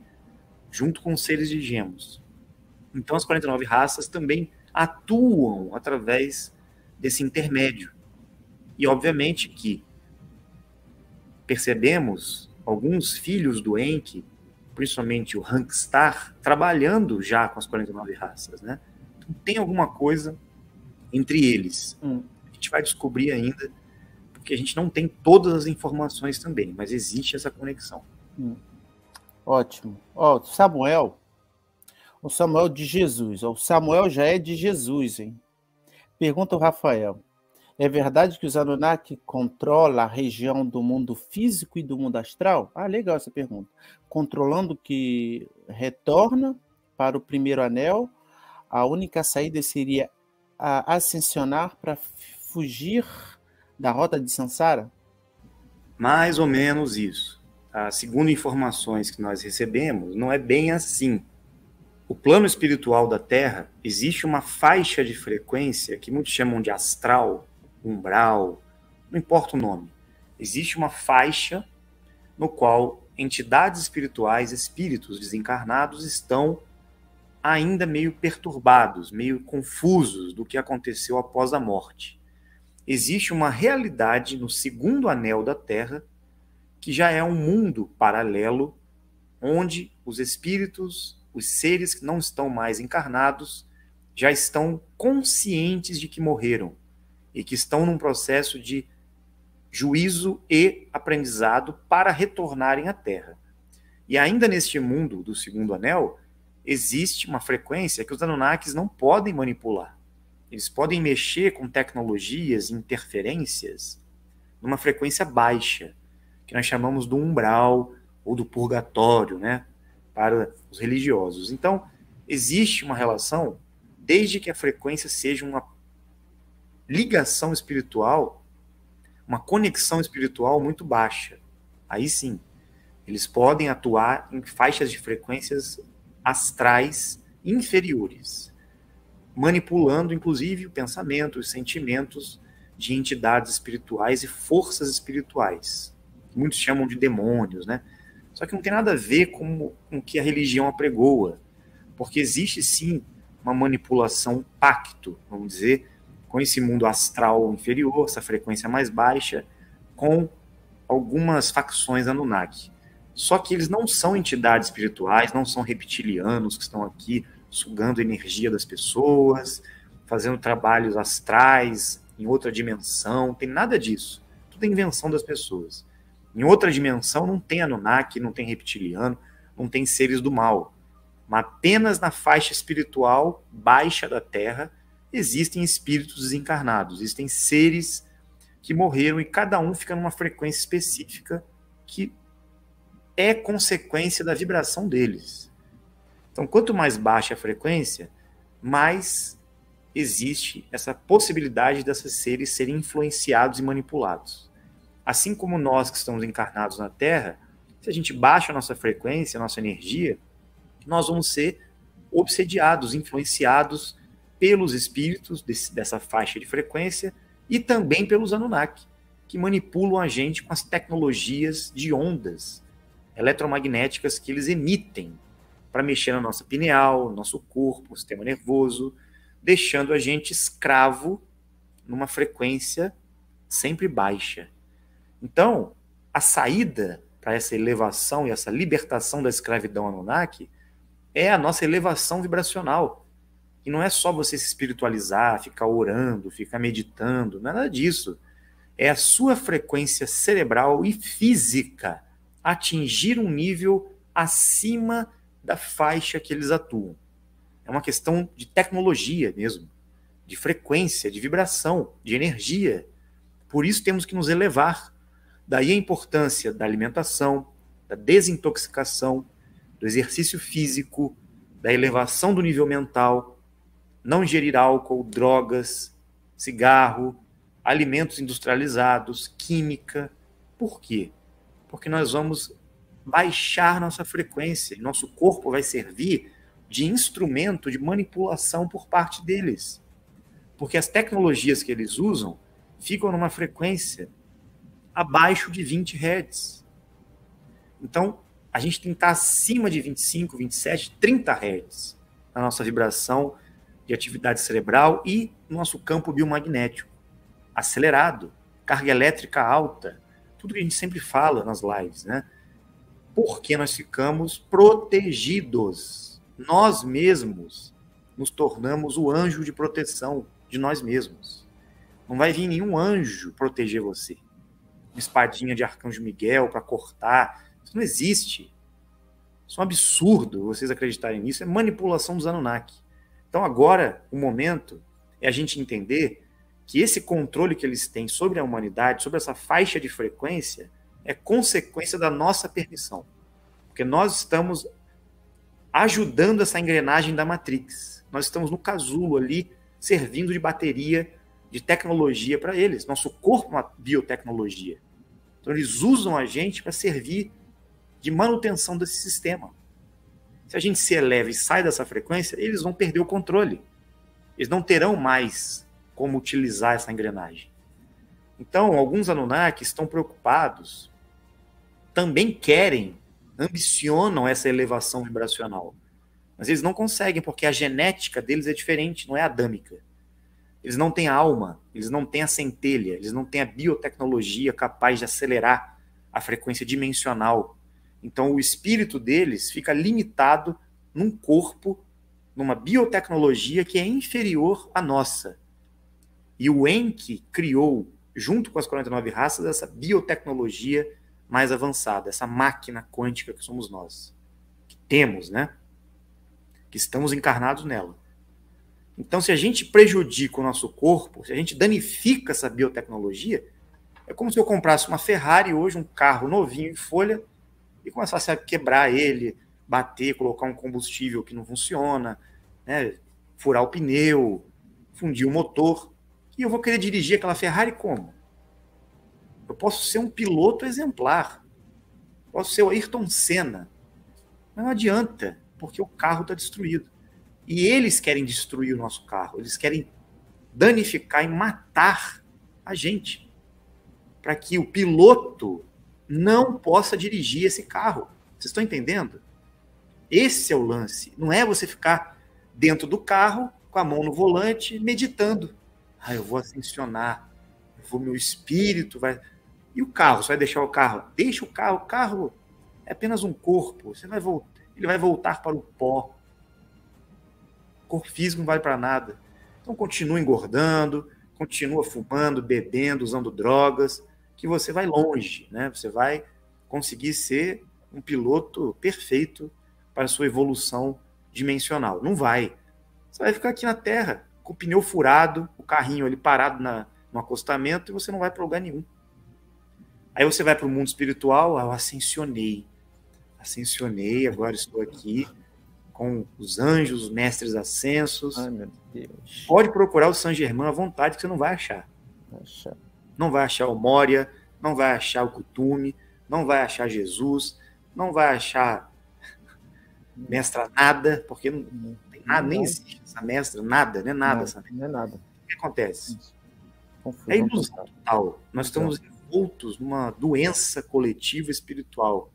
junto com os seres de gemos. Então as 49 raças também atuam através desse intermédio. E obviamente que percebemos alguns filhos do Enki, principalmente o Hankstar, trabalhando já com as 49 raças, né? Então tem alguma coisa entre eles. A gente vai descobrir ainda, porque a gente não tem todas as informações também, mas existe essa conexão. Ótimo. O Samuel de Jesus. O Samuel já é de Jesus, hein? Pergunta o Rafael. É verdade que os Anunnaki controlam a região do mundo físico e do mundo astral? Ah, legal essa pergunta. Controlando o que retorna para o primeiro anel, a única saída seria ascensionar para fugir da rota de Sansara? Mais ou menos isso. Segundo informações que nós recebemos, não é bem assim. O plano espiritual da Terra, existe uma faixa de frequência que muitos chamam de astral, umbral, não importa o nome. Existe uma faixa no qual entidades espirituais, espíritos desencarnados, estão ainda meio perturbados, meio confusos do que aconteceu após a morte. Existe uma realidade no segundo anel da Terra que já é um mundo paralelo onde os espíritos, os seres que não estão mais encarnados, já estão conscientes de que morreram e que estão num processo de juízo e aprendizado para retornarem à Terra. E ainda neste mundo do segundo anel, existe uma frequência que os Anunnakis não podem manipular. Eles podem mexer com tecnologias e interferências numa frequência baixa, que nós chamamos do umbral ou do purgatório, né, para os religiosos. Então, existe uma relação, desde que a frequência seja uma ligação espiritual, uma conexão espiritual muito baixa. Aí sim, eles podem atuar em faixas de frequências astrais inferiores, manipulando, inclusive, o pensamento, os sentimentos de entidades espirituais e forças espirituais. Muitos chamam de demônios, né? Só que não tem nada a ver com o que a religião apregoa, porque existe sim uma manipulação, um pacto, vamos dizer, com esse mundo astral inferior, essa frequência mais baixa, com algumas facções Anunnaki. Só que eles não são entidades espirituais, não são reptilianos que estão aqui sugando a energia das pessoas, fazendo trabalhos astrais em outra dimensão, não tem nada disso. Tudo é invenção das pessoas. Em outra dimensão não tem Anunnaki, não tem reptiliano, não tem seres do mal. Mas apenas na faixa espiritual baixa da Terra existem espíritos desencarnados, existem seres que morreram e cada um fica numa frequência específica que é consequência da vibração deles. Então, quanto mais baixa a frequência, mais existe essa possibilidade desses seres serem influenciados e manipulados. Assim como nós que estamos encarnados na Terra, se a gente baixa a nossa frequência, a nossa energia, nós vamos ser obsediados, influenciados pelos espíritos dessa faixa de frequência e também pelos Anunnaki, que manipulam a gente com as tecnologias de ondas eletromagnéticas que eles emitem para mexer na nossa pineal, no nosso corpo, no sistema nervoso, deixando a gente escravo numa frequência sempre baixa. Então, a saída para essa elevação e essa libertação da escravidão Anunnaki é a nossa elevação vibracional. E não é só você se espiritualizar, ficar orando, ficar meditando, nada disso. É a sua frequência cerebral e física atingir um nível acima da faixa que eles atuam. É uma questão de tecnologia mesmo, de frequência, de vibração, de energia. Por isso temos que nos elevar. Daí a importância da alimentação, da desintoxicação, do exercício físico, da elevação do nível mental, não ingerir álcool, drogas, cigarro, alimentos industrializados, química. Por quê? Porque nós vamos baixar nossa frequência e nosso corpo vai servir de instrumento de manipulação por parte deles. Porque as tecnologias que eles usam ficam numa frequência abaixo de 20 Hz. Então, a gente tem que estar acima de 25, 27, 30 Hz na nossa vibração de atividade cerebral e no nosso campo biomagnético acelerado, carga elétrica alta, tudo que a gente sempre fala nas lives, né? Porque nós ficamos protegidos. Nós mesmos nos tornamos o anjo de proteção de nós mesmos. Não vai vir nenhum anjo proteger você. Uma espadinha de Arcanjo Miguel para cortar. Isso não existe. Isso é um absurdo vocês acreditarem nisso. É manipulação dos Anunnaki. Então agora, o momento é a gente entender que esse controle que eles têm sobre a humanidade, sobre essa faixa de frequência, é consequência da nossa permissão. Porque nós estamos ajudando essa engrenagem da Matrix. Nós estamos no casulo ali, servindo de bateria, de tecnologia para eles. Nosso corpo é uma biotecnologia. Então eles usam a gente para servir de manutenção desse sistema. Se a gente se eleva e sai dessa frequência, eles vão perder o controle. Eles não terão mais como utilizar essa engrenagem. Então, alguns Anunnaki estão preocupados, também querem, ambicionam essa elevação vibracional. Mas eles não conseguem, porque a genética deles é diferente, não é adâmica. Eles não têm a alma, eles não têm a centelha, eles não têm a biotecnologia capaz de acelerar a frequência dimensional. Então, o espírito deles fica limitado num corpo, numa biotecnologia que é inferior à nossa. E o Enki criou, junto com as 49 raças, essa biotecnologia mais avançada, essa máquina quântica que somos nós. Que temos, né? Que estamos encarnados nela. Então, se a gente prejudica o nosso corpo, se a gente danifica essa biotecnologia, é como se eu comprasse uma Ferrari hoje, um carro novinho em folha, e começasse a quebrar ele, bater, colocar um combustível que não funciona, né? Furar o pneu, fundir o motor. E eu vou querer dirigir aquela Ferrari como? Eu posso ser um piloto exemplar. Posso ser o Ayrton Senna. Mas não adianta, porque o carro está destruído. E eles querem destruir o nosso carro. Eles querem danificar e matar a gente. Para que o piloto não possa dirigir esse carro. Vocês estão entendendo? Esse é o lance. Não é você ficar dentro do carro, com a mão no volante, meditando. Ah, eu vou ascensionar. Meu espírito vai... E o carro? Você vai deixar o carro? Deixa o carro. O carro é apenas um corpo. Ele vai voltar para o pó. O corpo físico não vale para nada. Então continua engordando, continua fumando, bebendo, usando drogas, que você vai longe, né? Você vai conseguir ser um piloto perfeito para a sua evolução dimensional. Não vai. Você vai ficar aqui na Terra, com o pneu furado, o carrinho ali parado no acostamento, e você não vai para lugar nenhum. Aí você vai para o mundo espiritual, eu ascensionei, agora estou aqui com os anjos, os mestres ascensos. Ai, meu Deus. Pode procurar o Saint Germain à vontade, que você não vai achar. Não vai achar o Moria, não vai achar o Kutume, não vai achar Jesus, não vai achar mestra nada, porque não tem nada, nem existe essa mestra, nada, não é nada. Não é nada. O que acontece? Confusão É ilusão total. Nós estamos envoltos numa doença coletiva espiritual,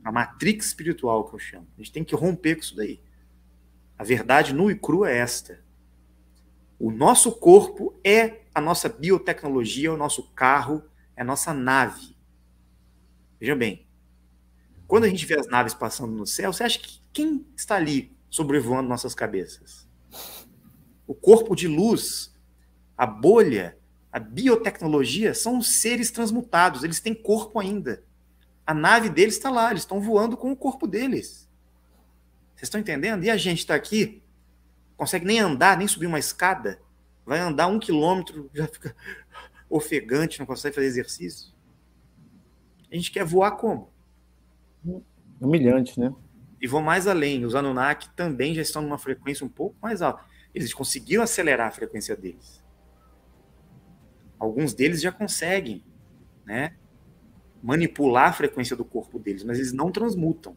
uma matrix espiritual, que eu chamo. A gente tem que romper com isso daí. A verdade nua e crua é esta. O nosso corpo é a nossa biotecnologia, o nosso carro, é a nossa nave. Veja bem, quando a gente vê as naves passando no céu, você acha que quem está ali sobrevoando nossas cabeças? O corpo de luz, a bolha, a biotecnologia são os seres transmutados, eles têm corpo ainda. A nave deles está lá, eles estão voando com o corpo deles. Vocês estão entendendo? E a gente está aqui, consegue nem andar, nem subir uma escada, vai andar 1 quilômetro, já fica ofegante, não consegue fazer exercício. A gente quer voar como? Humilhante, né? E vou mais além, os Anunnaki também já estão numa frequência um pouco mais alta. Eles conseguiram acelerar a frequência deles. Alguns deles já conseguem, né, manipular a frequência do corpo deles, mas eles não transmutam.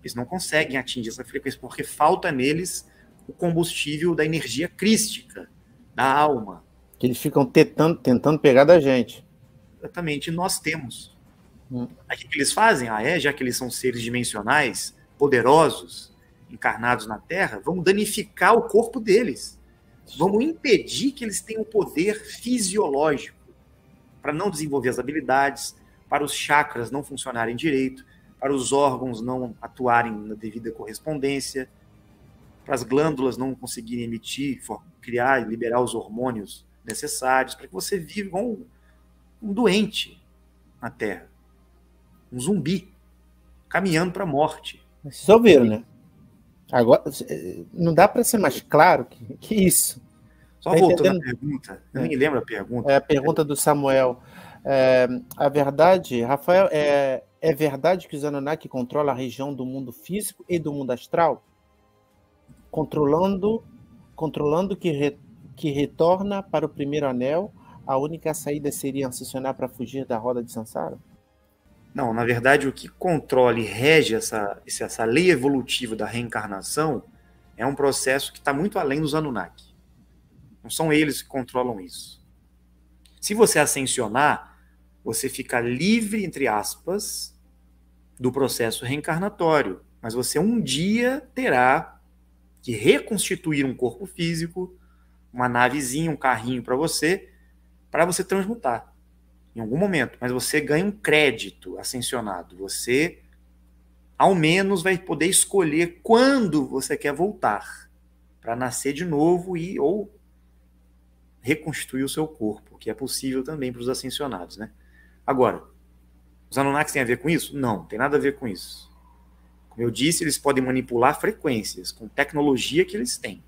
Eles não conseguem atingir essa frequência, porque falta neles o combustível da energia crística, da alma. Que eles ficam tentando pegar da gente. Exatamente, e nós temos. Aí o que eles fazem? Já que eles são seres dimensionais, poderosos, encarnados na Terra, vamos danificar o corpo deles. Vamos impedir que eles tenham poder fisiológico para não desenvolver as habilidades, para os chakras não funcionarem direito, para os órgãos não atuarem na devida correspondência, para as glândulas não conseguirem emitir, criar e liberar os hormônios necessários, para que você viva igual um doente na Terra, um zumbi, caminhando para a morte. Vocês ouviram, né? Agora, não dá para ser mais claro que isso. Só Tá voltando à entendendo? pergunta, eu nem lembro a pergunta. É a pergunta do Samuel. A verdade, Rafael, é verdade que os Anunnaki controlam a região do mundo físico e do mundo astral? Controlando que retorna para o primeiro anel, a única saída seria ascensionar para fugir da roda de Sansara? Não, na verdade, o que controla e rege essa lei evolutiva da reencarnação é um processo que está muito além dos Anunnaki. Não são eles que controlam isso. Se você ascensionar, você fica livre, entre aspas, do processo reencarnatório. Mas você um dia terá que reconstituir um corpo físico, uma navezinha, um carrinho para você transmutar. Em algum momento, mas você ganha um crédito ascensionado. Você, ao menos, vai poder escolher quando você quer voltar para nascer de novo ou reconstituir o seu corpo, que é possível também para os ascensionados, né? Agora, os Anunnakis têm a ver com isso? Não, tem nada a ver com isso. Como eu disse, eles podem manipular frequências com tecnologia que eles têm.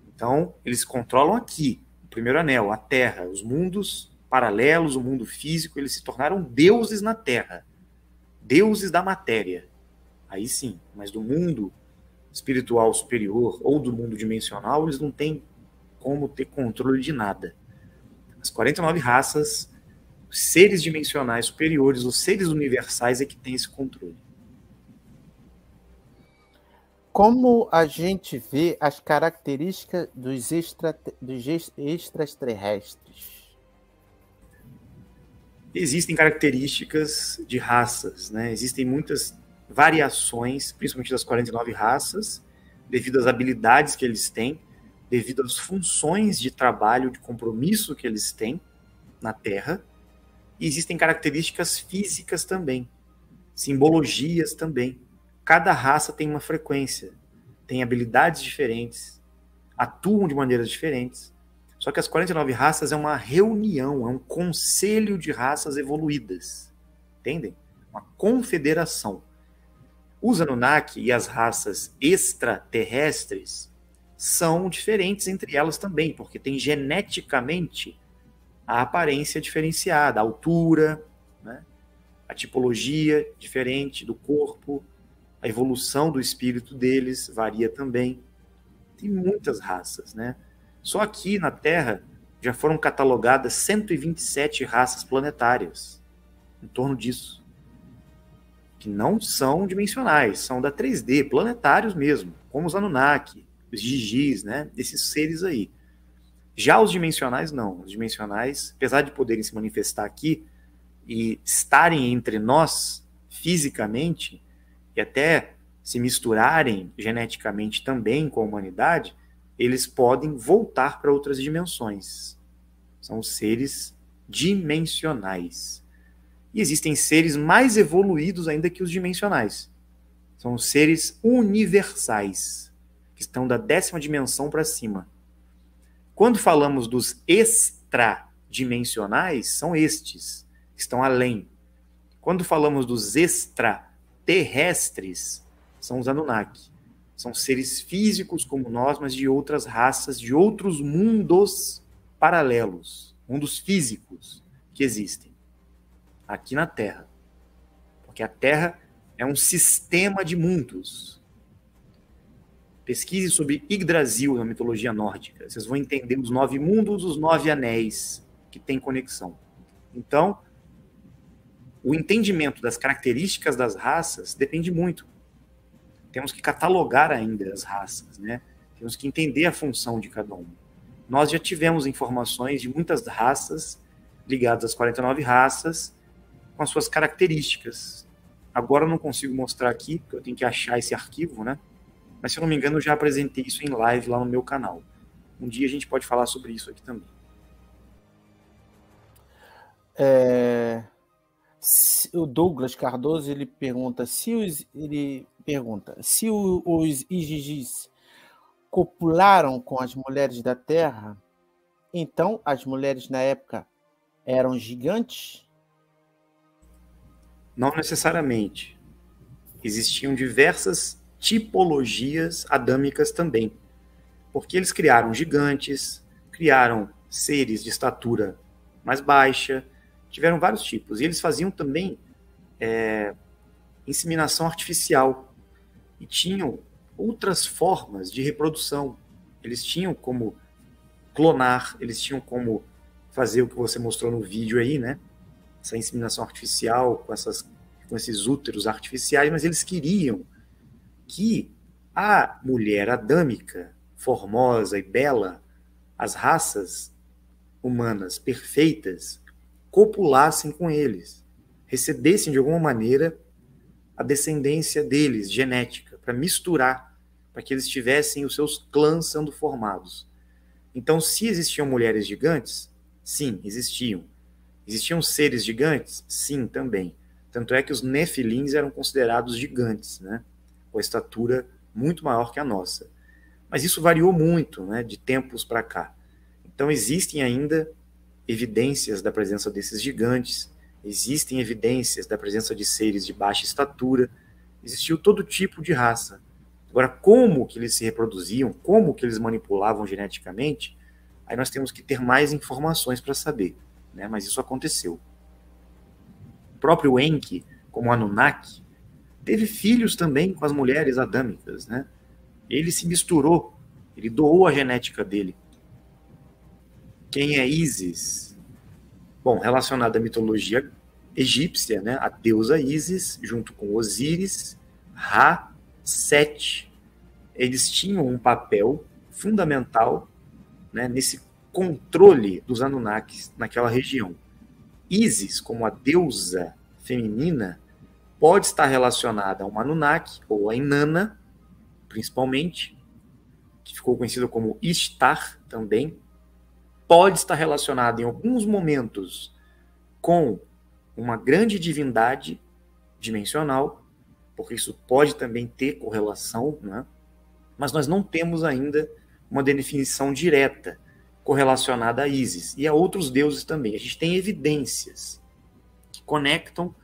Então, eles controlam aqui, o primeiro anel, a Terra, os mundos paralelos, o mundo físico, eles se tornaram deuses na Terra, deuses da matéria. Aí sim, mas do mundo espiritual superior ou do mundo dimensional, eles não têm como ter controle de nada. As 49 raças, os seres dimensionais superiores, os seres universais é que têm esse controle. Como a gente vê as características dos extraterrestres? Existem características de raças, né? Existem muitas variações, principalmente das 49 raças, devido às habilidades que eles têm, devido às funções de trabalho, de compromisso que eles têm na Terra. E existem características físicas também, simbologias também. Cada raça tem uma frequência, tem habilidades diferentes, atuam de maneiras diferentes. Só que as 49 raças é uma reunião, é um conselho de raças evoluídas. Entendem? Uma confederação. Os Anunnaki e as raças extraterrestres são diferentes entre elas também, porque tem geneticamente a aparência diferenciada, a altura, né? A tipologia diferente do corpo, a evolução do espírito deles varia também. Tem muitas raças, né? Só aqui na Terra já foram catalogadas 127 raças planetárias, em torno disso, que não são dimensionais, são da 3D, planetários mesmo, como os Anunnaki, os Gigis, né? Esses seres aí. Já os dimensionais, não. Os dimensionais, apesar de poderem se manifestar aqui e estarem entre nós fisicamente, e até se misturarem geneticamente também com a humanidade, eles podem voltar para outras dimensões. São seres dimensionais. E existem seres mais evoluídos ainda que os dimensionais. São os seres universais, que estão da 10ª dimensão para cima. Quando falamos dos extradimensionais, são estes, que estão além. Quando falamos dos extraterrestres, são os Anunnaki. São seres físicos como nós, mas de outras raças, de outros mundos paralelos, mundos físicos que existem aqui na Terra. Porque a Terra é um sistema de mundos. Pesquise sobre Yggdrasil na mitologia nórdica. Vocês vão entender os 9 mundos, os 9 anéis que têm conexão. Então, o entendimento das características das raças depende muito. Temos que catalogar ainda as raças, né? Temos que entender a função de cada uma. Nós já tivemos informações de muitas raças ligadas às 49 raças com as suas características. Agora eu não consigo mostrar aqui, porque eu tenho que achar esse arquivo, né? Mas, se eu não me engano, eu já apresentei isso em live lá no meu canal. Um dia a gente pode falar sobre isso aqui também. O Douglas Cardoso ele pergunta se os Igigis copularam com as mulheres da Terra, então as mulheres na época eram gigantes? Não necessariamente. Existiam diversas tipologias adâmicas também. Porque eles criaram gigantes, criaram seres de estatura mais baixa, tiveram vários tipos. E eles faziam também inseminação artificial e tinham outras formas de reprodução. Eles tinham como clonar, eles tinham como fazer o que você mostrou no vídeo aí, né? Essa inseminação artificial com esses úteros artificiais, mas eles queriam que a mulher adâmica, formosa e bela, as raças humanas perfeitas, copulassem com eles, recebessem de alguma maneira a descendência deles, genética, para misturar, para que eles tivessem os seus clãs sendo formados. Então, se existiam mulheres gigantes, sim, existiam. Existiam seres gigantes? Sim, também. Tanto é que os nefilins eram considerados gigantes, né? Com a estatura muito maior que a nossa. Mas isso variou muito, né, de tempos para cá. Então, existem ainda evidências da presença desses gigantes, existem evidências da presença de seres de baixa estatura, existiu todo tipo de raça. Agora, como que eles se reproduziam, como que eles manipulavam geneticamente, aí nós temos que ter mais informações para saber, né? Mas isso aconteceu. O próprio Enki, como Anunnaki, teve filhos também com as mulheres adâmicas, né? Ele se misturou, ele doou a genética dele. Quem é Ísis? Bom, relacionado à mitologia egípcia, né? A deusa Ísis, junto com Osíris, Ra, Sete. Eles tinham um papel fundamental, né, nesse controle dos Anunnakis naquela região. Ísis, como a deusa feminina, pode estar relacionada a uma Anunnaki, ou a Inanna, principalmente, que ficou conhecida como Ishtar também. Pode estar relacionada em alguns momentos com uma grande divindade dimensional, porque isso pode também ter correlação, né? Mas nós não temos ainda uma definição direta correlacionada a Ísis e a outros deuses também. A gente tem evidências que conectam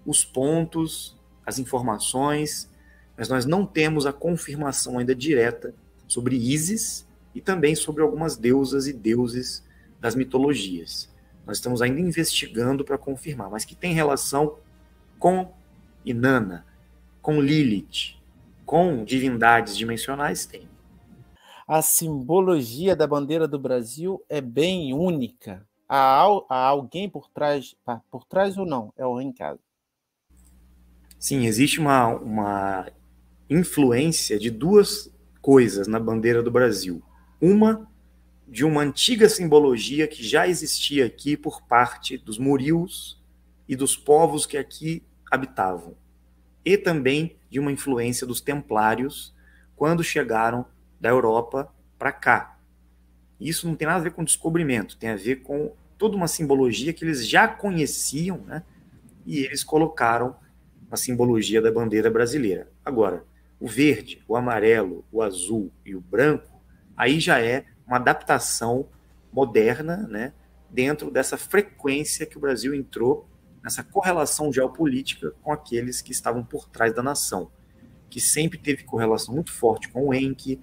os pontos, as informações, mas nós não temos a confirmação ainda direta sobre Ísis e também sobre algumas deusas e deuses das mitologias. Nós estamos ainda investigando para confirmar, mas que tem relação com Inanna, com Lilith, com divindades dimensionais, tem. A simbologia da bandeira do Brasil é bem única. Há alguém por trás ou não? É o Rincado. Sim, existe uma influência de duas coisas na bandeira do Brasil. Uma, de uma antiga simbologia que já existia aqui por parte dos morios e dos povos que aqui habitavam. E também de uma influência dos templários quando chegaram da Europa para cá. Isso não tem nada a ver com descobrimento, tem a ver com toda uma simbologia que eles já conheciam, né? E eles colocaram a simbologia da bandeira brasileira. Agora, o verde, o amarelo, o azul e o branco, aí já é uma adaptação moderna, né? Dentro dessa frequência que o Brasil entrou, nessa correlação geopolítica com aqueles que estavam por trás da nação, que sempre teve correlação muito forte com o Enki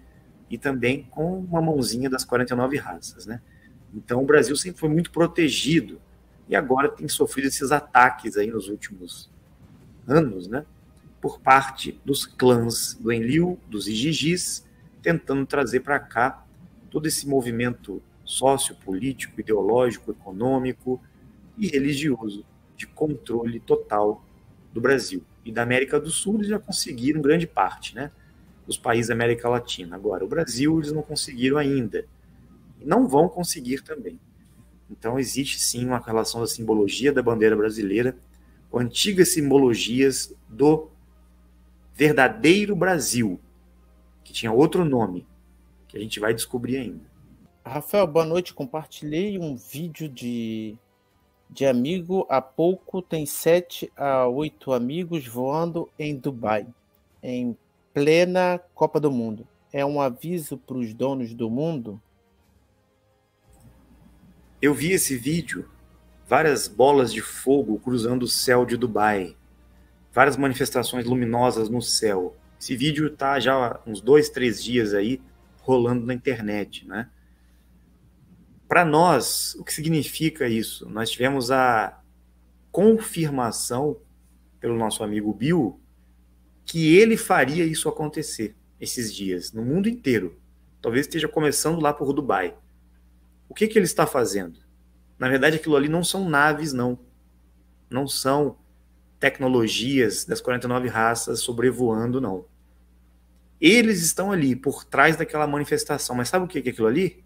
e também com uma mãozinha das 49 raças, né? Então o Brasil sempre foi muito protegido e agora tem sofrido esses ataques aí nos últimos anos, né? Por parte dos clãs do Enlil, dos Igigis, tentando trazer para cá todo esse movimento sociopolítico, ideológico, econômico e religioso de controle total do Brasil. E da América do Sul eles já conseguiram grande parte, né? Dos países da América Latina. Agora, o Brasil eles não conseguiram ainda. E não vão conseguir também. Então existe sim uma relação da simbologia da bandeira brasileira com antigas simbologias do verdadeiro Brasil, que tinha outro nome, que a gente vai descobrir ainda. Rafael, boa noite. Compartilhei um vídeo de amigo. Há pouco tem 7 a 8 amigos voando em Dubai, em plena Copa do Mundo. É um aviso para os donos do mundo? Eu vi esse vídeo, várias bolas de fogo cruzando o céu de Dubai, várias manifestações luminosas no céu. Esse vídeo está já há uns 2, 3 dias aí rolando na internet, né? Para nós, o que significa isso? Nós tivemos a confirmação pelo nosso amigo Bill que ele faria isso acontecer esses dias, no mundo inteiro. Talvez esteja começando lá por Dubai. O que ele está fazendo? Na verdade, aquilo ali não são naves, não. Não são tecnologias das 49 raças sobrevoando, não. Eles estão ali, por trás daquela manifestação. Mas sabe o que é aquilo ali?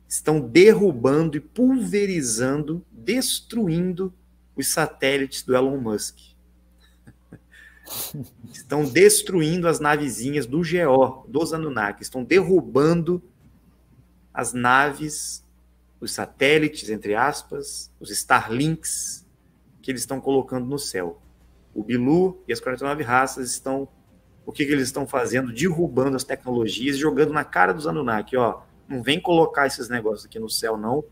Estão derrubando e pulverizando, destruindo os satélites do Elon Musk. Estão destruindo as navezinhas do GO, dos Anunnaki. Estão derrubando as naves, os satélites, entre aspas, os Starlinks, que eles estão colocando no céu. O Bilu e as 49 raças estão... O que eles estão fazendo? Derrubando as tecnologias, jogando na cara dos Anunnaki, ó. Não vem colocar esses negócios aqui no céu, não,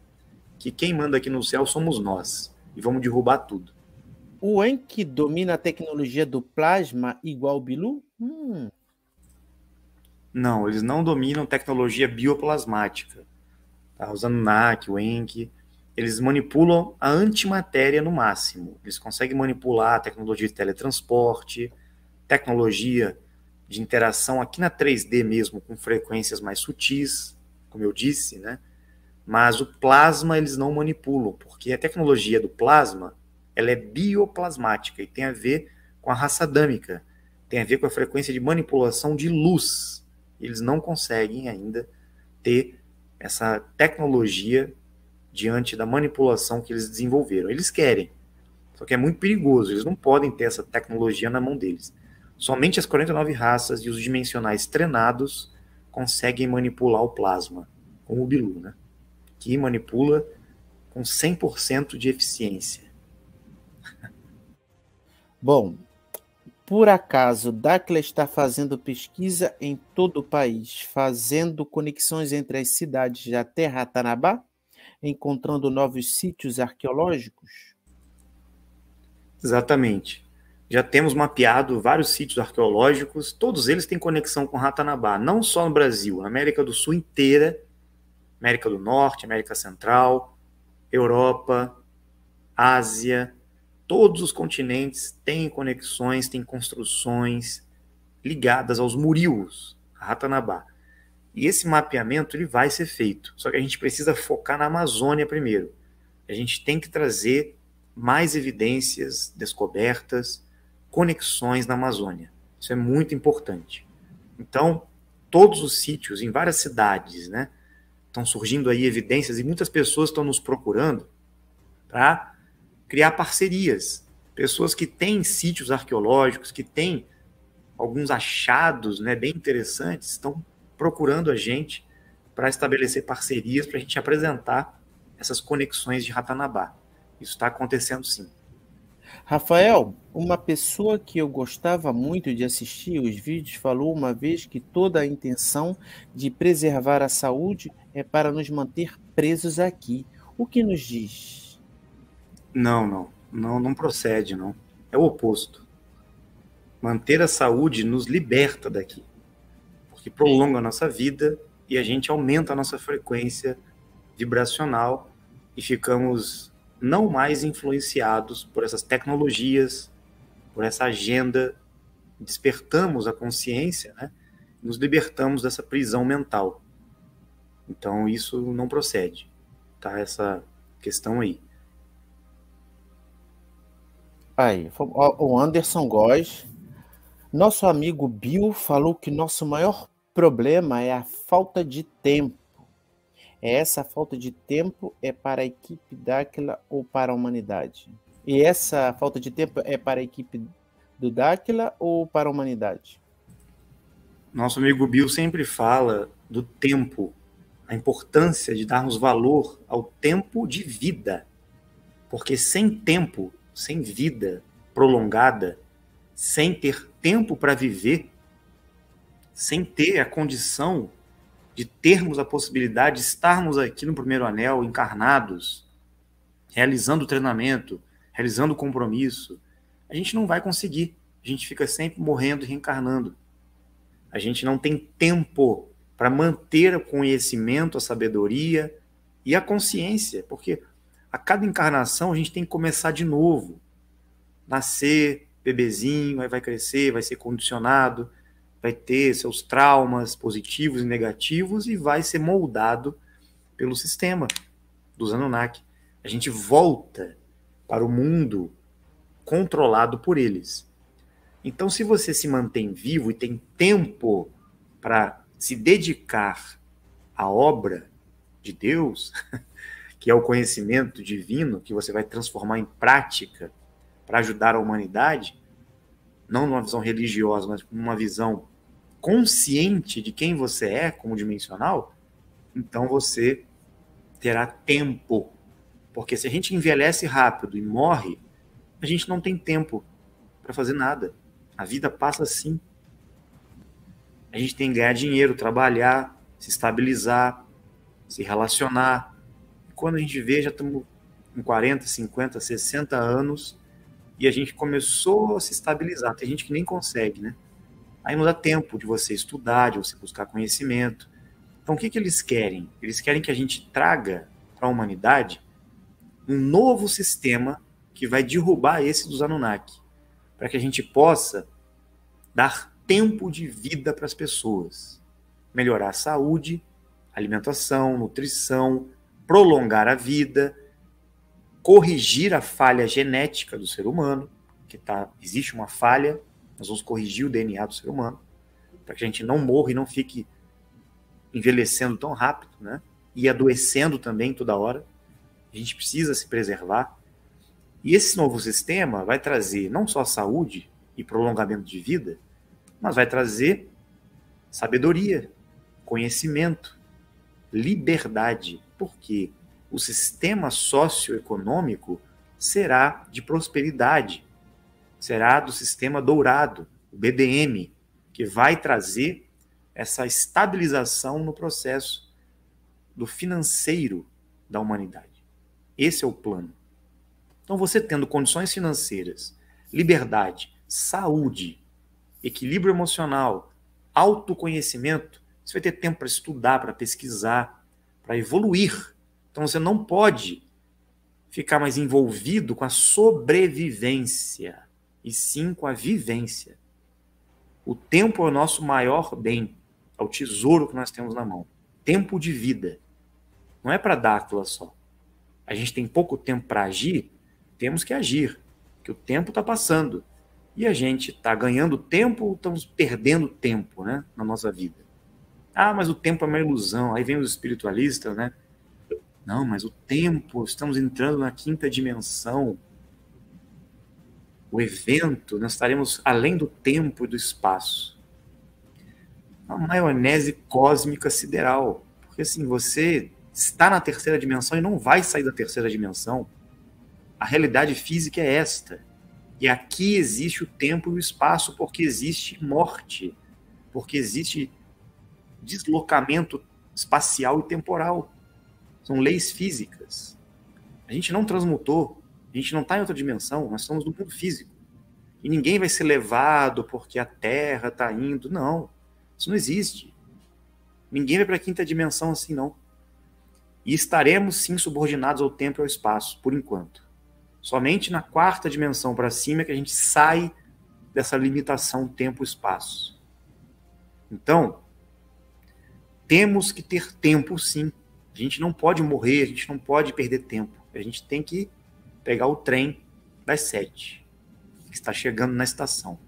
que quem manda aqui no céu somos nós. E vamos derrubar tudo. O Enki domina a tecnologia do plasma igual o Bilu? Não, eles não dominam tecnologia bioplasmática. Tá? Os Anunnaki, o Enki, eles manipulam a antimatéria no máximo. Eles conseguem manipular a tecnologia de teletransporte, tecnologia de interação aqui na 3D mesmo, com frequências mais sutis, como eu disse, né? Mas o plasma eles não manipulam, porque a tecnologia do plasma ela é bioplasmática e tem a ver com a raça adâmica, tem a ver com a frequência de manipulação de luz. Eles não conseguem ainda ter essa tecnologia diante da manipulação que eles desenvolveram. Eles querem, só que é muito perigoso, eles não podem ter essa tecnologia na mão deles. Somente as 49 raças e os dimensionais treinados conseguem manipular o plasma, como o Bilu, né? Que manipula com 100% de eficiência. Bom, por acaso Dáquila está fazendo pesquisa em todo o país, fazendo conexões entre as cidades da Terra Tanabá, encontrando novos sítios arqueológicos? Exatamente. Já temos mapeado vários sítios arqueológicos, todos eles têm conexão com Ratanabá, não só no Brasil, na América do Sul inteira, América do Norte, América Central, Europa, Ásia, todos os continentes têm conexões, têm construções ligadas aos Murios, a Ratanabá. E esse mapeamento ele vai ser feito, só que a gente precisa focar na Amazônia primeiro. A gente tem que trazer mais evidências, descobertas, conexões na Amazônia. Isso é muito importante. Então, todos os sítios, em várias cidades, né, estão surgindo aí evidências e muitas pessoas estão nos procurando para criar parcerias. Pessoas que têm sítios arqueológicos, que têm alguns achados, né, bem interessantes, estão procurando a gente para estabelecer parcerias para a gente apresentar essas conexões de Ratanabá. Isso está acontecendo sim. Rafael, uma pessoa que eu gostava muito de assistir os vídeos falou uma vez que toda a intenção de preservar a saúde é para nos manter presos aqui. O que nos diz? Não procede, não. É o oposto. Manter a saúde nos liberta daqui, porque prolonga a nossa vida e a gente aumenta a nossa frequência vibracional e ficamos não mais influenciados por essas tecnologias, por essa agenda, despertamos a consciência, né? Nos libertamos dessa prisão mental. Então isso não procede, tá? Essa questão aí. Aí, o Anderson Góes, nosso amigo Bill falou que nosso maior problema é a falta de tempo. Essa falta de tempo é para a equipe Dáquila ou para a humanidade? E essa falta de tempo é para a equipe do Dáquila ou para a humanidade? Nosso amigo Bill sempre fala do tempo, a importância de darmos valor ao tempo de vida. Porque sem tempo, sem vida prolongada, sem ter tempo para viver, sem ter a condição de termos a possibilidade de estarmos aqui no primeiro anel, encarnados, realizando o treinamento, realizando o compromisso, a gente não vai conseguir. A gente fica sempre morrendo e reencarnando. A gente não tem tempo para manter o conhecimento, a sabedoria, E a consciência, porque a cada encarnação a gente tem que começar de novo. Nascer, bebezinho, aí vai crescer, vai ser condicionado, vai ter seus traumas positivos e negativos e vai ser moldado pelo sistema dos Anunnaki. A gente volta para o mundo controlado por eles. Então, se você se mantém vivo e tem tempo para se dedicar à obra de Deus, que é o conhecimento divino, que você vai transformar em prática para ajudar a humanidade, não numa visão religiosa, mas numa visão consciente de quem você é como dimensional, então você terá tempo. Porque se a gente envelhece rápido e morre, a gente não tem tempo para fazer nada. A vida passa assim. A gente tem que ganhar dinheiro, trabalhar, se estabilizar, se relacionar. E quando a gente vê, já estamos com 40, 50, 60 anos e a gente começou a se estabilizar. Tem gente que nem consegue, né? Aí não dá tempo de você estudar, de você buscar conhecimento. Então o que eles querem? Eles querem que a gente traga para a humanidade um novo sistema que vai derrubar esse dos Anunnaki, para que a gente possa dar tempo de vida para as pessoas, melhorar a saúde, alimentação, nutrição, prolongar a vida, corrigir a falha genética do ser humano, que existe uma falha, nós vamos corrigir o DNA do ser humano, para que a gente não morra e não fique envelhecendo tão rápido, né? E adoecendo também toda hora. A gente precisa se preservar. E esse novo sistema vai trazer não só saúde e prolongamento de vida, mas vai trazer sabedoria, conhecimento, liberdade. Porque o sistema socioeconômico será de prosperidade, será do sistema dourado, o BDM, que vai trazer essa estabilização no processo do financeiro da humanidade. Esse é o plano. Então, você tendo condições financeiras, liberdade, saúde, equilíbrio emocional, autoconhecimento, você vai ter tempo para estudar, para pesquisar, para evoluir. Então, você não pode ficar mais envolvido com a sobrevivência, e sim com a vivência. O tempo é o nosso maior bem, é o tesouro que nós temos na mão. Tempo de vida. Não é para Dáquila só. A gente tem pouco tempo para agir, temos que agir, porque o tempo está passando. E a gente está ganhando tempo ou estamos perdendo tempo, né, na nossa vida? Ah, mas o tempo é uma ilusão. Aí vem os espiritualistas, né? Não, mas o tempo, estamos entrando na quinta dimensão. O evento, nós estaremos além do tempo e do espaço. Uma maionese cósmica sideral. Porque assim, você está na terceira dimensão e não vai sair da terceira dimensão. A realidade física é esta. E aqui existe o tempo e o espaço porque existe morte, porque existe deslocamento espacial e temporal. São leis físicas. A gente não transmutou, a gente não está em outra dimensão, nós estamos no mundo físico. E ninguém vai ser levado porque a Terra está indo. Não, isso não existe. Ninguém vai para a quinta dimensão assim, não. E estaremos, sim, subordinados ao tempo e ao espaço, por enquanto. Somente na quarta dimensão para cima é que a gente sai dessa limitação tempo-espaço. Então, temos que ter tempo, sim. A gente não pode morrer, a gente não pode perder tempo. A gente tem que pegar o trem das 7, que está chegando na estação.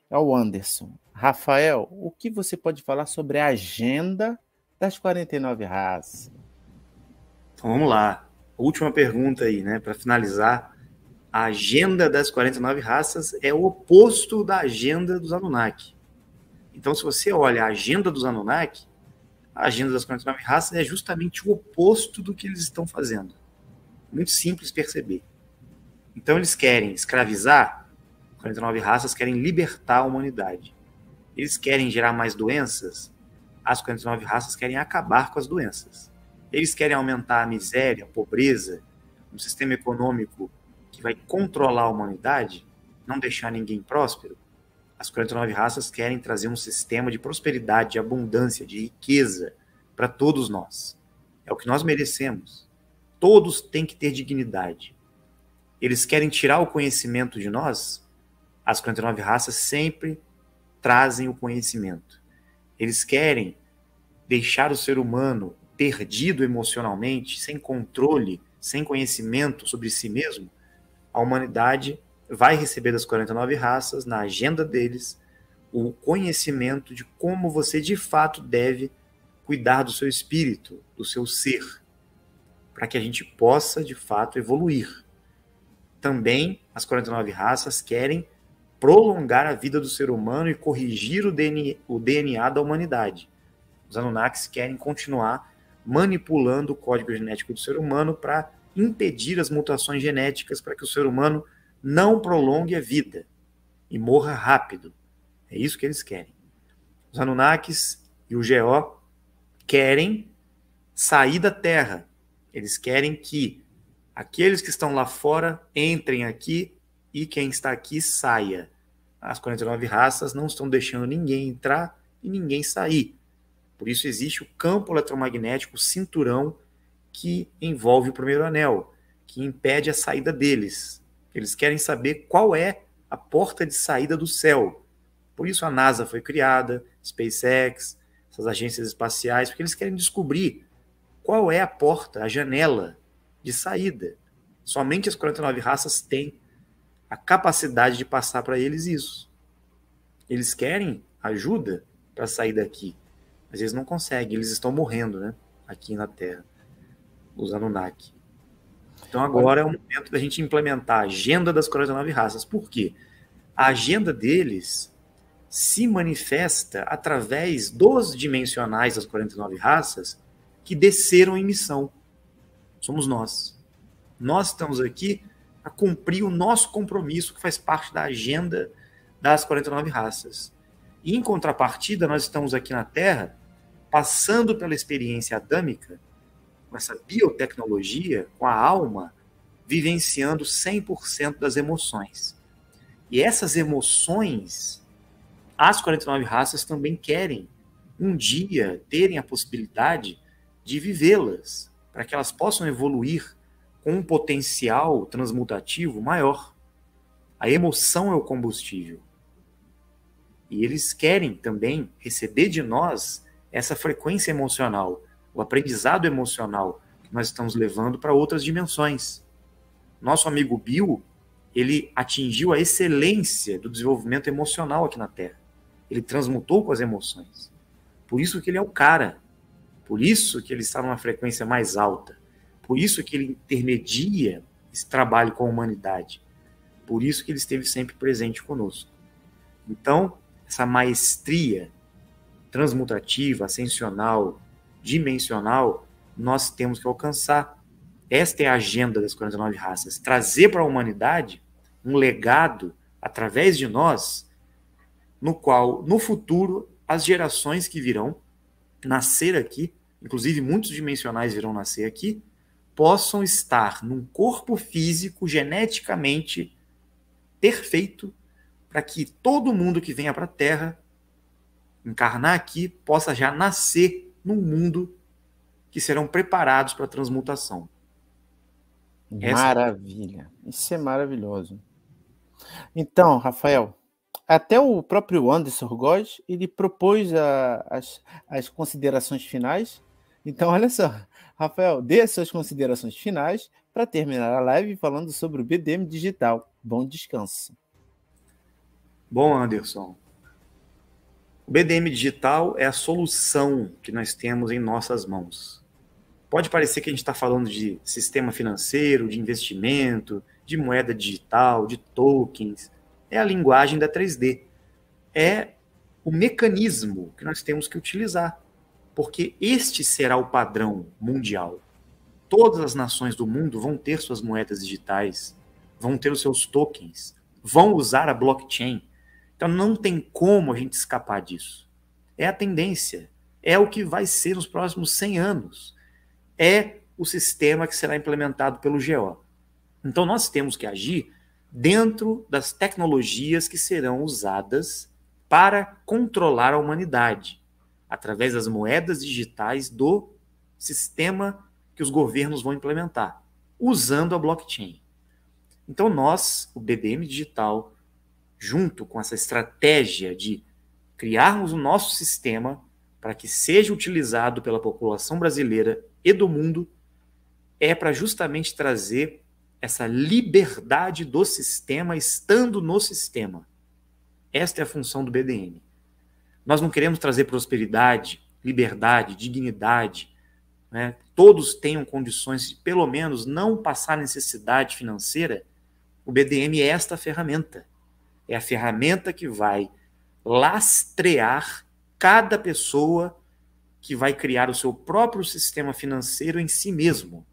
É o Anderson. Rafael, o que você pode falar sobre a agenda das 49 raças? Então vamos lá. Última pergunta aí, né? Para finalizar. A agenda das 49 raças é o oposto da agenda dos Anunnaki. Então, se você olha a agenda dos Anunnaki, a agenda das 49 raças é justamente o oposto do que eles estão fazendo. Muito simples perceber. Então, eles querem escravizar, 49 raças querem libertar a humanidade. Eles querem gerar mais doenças, as 49 raças querem acabar com as doenças. Eles querem aumentar a miséria, a pobreza, um sistema econômico que vai controlar a humanidade, não deixar ninguém próspero. As 49 raças querem trazer um sistema de prosperidade, de abundância, de riqueza, para todos nós. É o que nós merecemos. Todos têm que ter dignidade. Eles querem tirar o conhecimento de nós? As 49 raças sempre trazem o conhecimento. Eles querem deixar o ser humano perdido emocionalmente, sem controle, sem conhecimento sobre si mesmo. A humanidade vai receber das 49 raças, na agenda deles, o conhecimento de como você de fato deve cuidar do seu espírito, do seu ser, para que a gente possa de fato evoluir. Também as 49 raças querem prolongar a vida do ser humano e corrigir o DNA da humanidade. Os Anunnakis querem continuar manipulando o código genético do ser humano para impedir as mutações genéticas, para que o ser humano não prolongue a vida e morra rápido. É isso que eles querem. Os Anunnakis e o GO querem sair da Terra. Eles querem que aqueles que estão lá fora entrem aqui e quem está aqui saia. As 49 raças não estão deixando ninguém entrar e ninguém sair. Por isso existe o campo eletromagnético, o cinturão que envolve o primeiro anel, que impede a saída deles. Eles querem saber qual é a porta de saída do céu. Por isso a NASA foi criada, SpaceX, essas agências espaciais, porque eles querem descobrir qual é a porta, a janela de saída. Somente as 49 raças têm a capacidade de passar para eles isso. Eles querem ajuda para sair daqui, mas eles não conseguem, eles estão morrendo, né, aqui na Terra, os Anunnaki. Então agora é o momento da gente implementar a agenda das 49 raças. Por quê? A agenda deles se manifesta através dos dimensionais das 49 raças que desceram em missão. Somos nós. Nós estamos aqui a cumprir o nosso compromisso, que faz parte da agenda das 49 raças. E, em contrapartida, nós estamos aqui na Terra, passando pela experiência adâmica, com essa biotecnologia, com a alma, vivenciando 100% das emoções. E essas emoções, as 49 raças também querem, um dia, terem a possibilidade de vivê-las, para que elas possam evoluir com um potencial transmutativo maior. A emoção é o combustível. E eles querem também receber de nós essa frequência emocional, o aprendizado emocional que nós estamos levando para outras dimensões. Nosso amigo Bill, ele atingiu a excelência do desenvolvimento emocional aqui na Terra. Ele transmutou com as emoções. Por isso que ele é o cara. Por isso que ele está numa frequência mais alta. Por isso que ele intermedia esse trabalho com a humanidade. Por isso que ele esteve sempre presente conosco. Então, essa maestria transmutativa, ascensional, dimensional, nós temos que alcançar. Esta é a agenda das 49 raças. Trazer para a humanidade um legado, através de nós, no qual, no futuro, as gerações que virão nascer aqui, inclusive muitos dimensionais virão nascer aqui, possam estar num corpo físico geneticamente perfeito, para que todo mundo que venha para a Terra encarnar aqui possa já nascer num mundo que serão preparados para a transmutação. Maravilha. Isso é maravilhoso. Então, Rafael, até o próprio Anderson Góes, ele propôs as considerações finais. Então, olha só, Rafael, dê as suas considerações finais para terminar a live falando sobre o BDM digital. Bom descanso. Bom, Anderson, o BDM digital é a solução que nós temos em nossas mãos. Pode parecer que a gente está falando de sistema financeiro, de investimento, de moeda digital, de tokens. É a linguagem da 3D. É o mecanismo que nós temos que utilizar. Porque este será o padrão mundial. Todas as nações do mundo vão ter suas moedas digitais, vão ter os seus tokens, vão usar a blockchain. Então não tem como a gente escapar disso. É a tendência, é o que vai ser nos próximos 100 anos. É o sistema que será implementado pelo GO. Então nós temos que agir dentro das tecnologias que serão usadas para controlar a humanidade. através das moedas digitais do sistema que os governos vão implementar, usando a blockchain. Então nós, o BDM Digital, junto com essa estratégia de criarmos o nosso sistema para que seja utilizado pela população brasileira e do mundo, é para justamente trazer essa liberdade do sistema estando no sistema. Esta é a função do BDM. Nós não queremos trazer prosperidade, liberdade, dignidade, né? Todos tenham condições de, pelo menos, não passar necessidade financeira. O BDM é esta ferramenta. É a ferramenta que vai lastrear cada pessoa que vai criar o seu próprio sistema financeiro em si mesmo.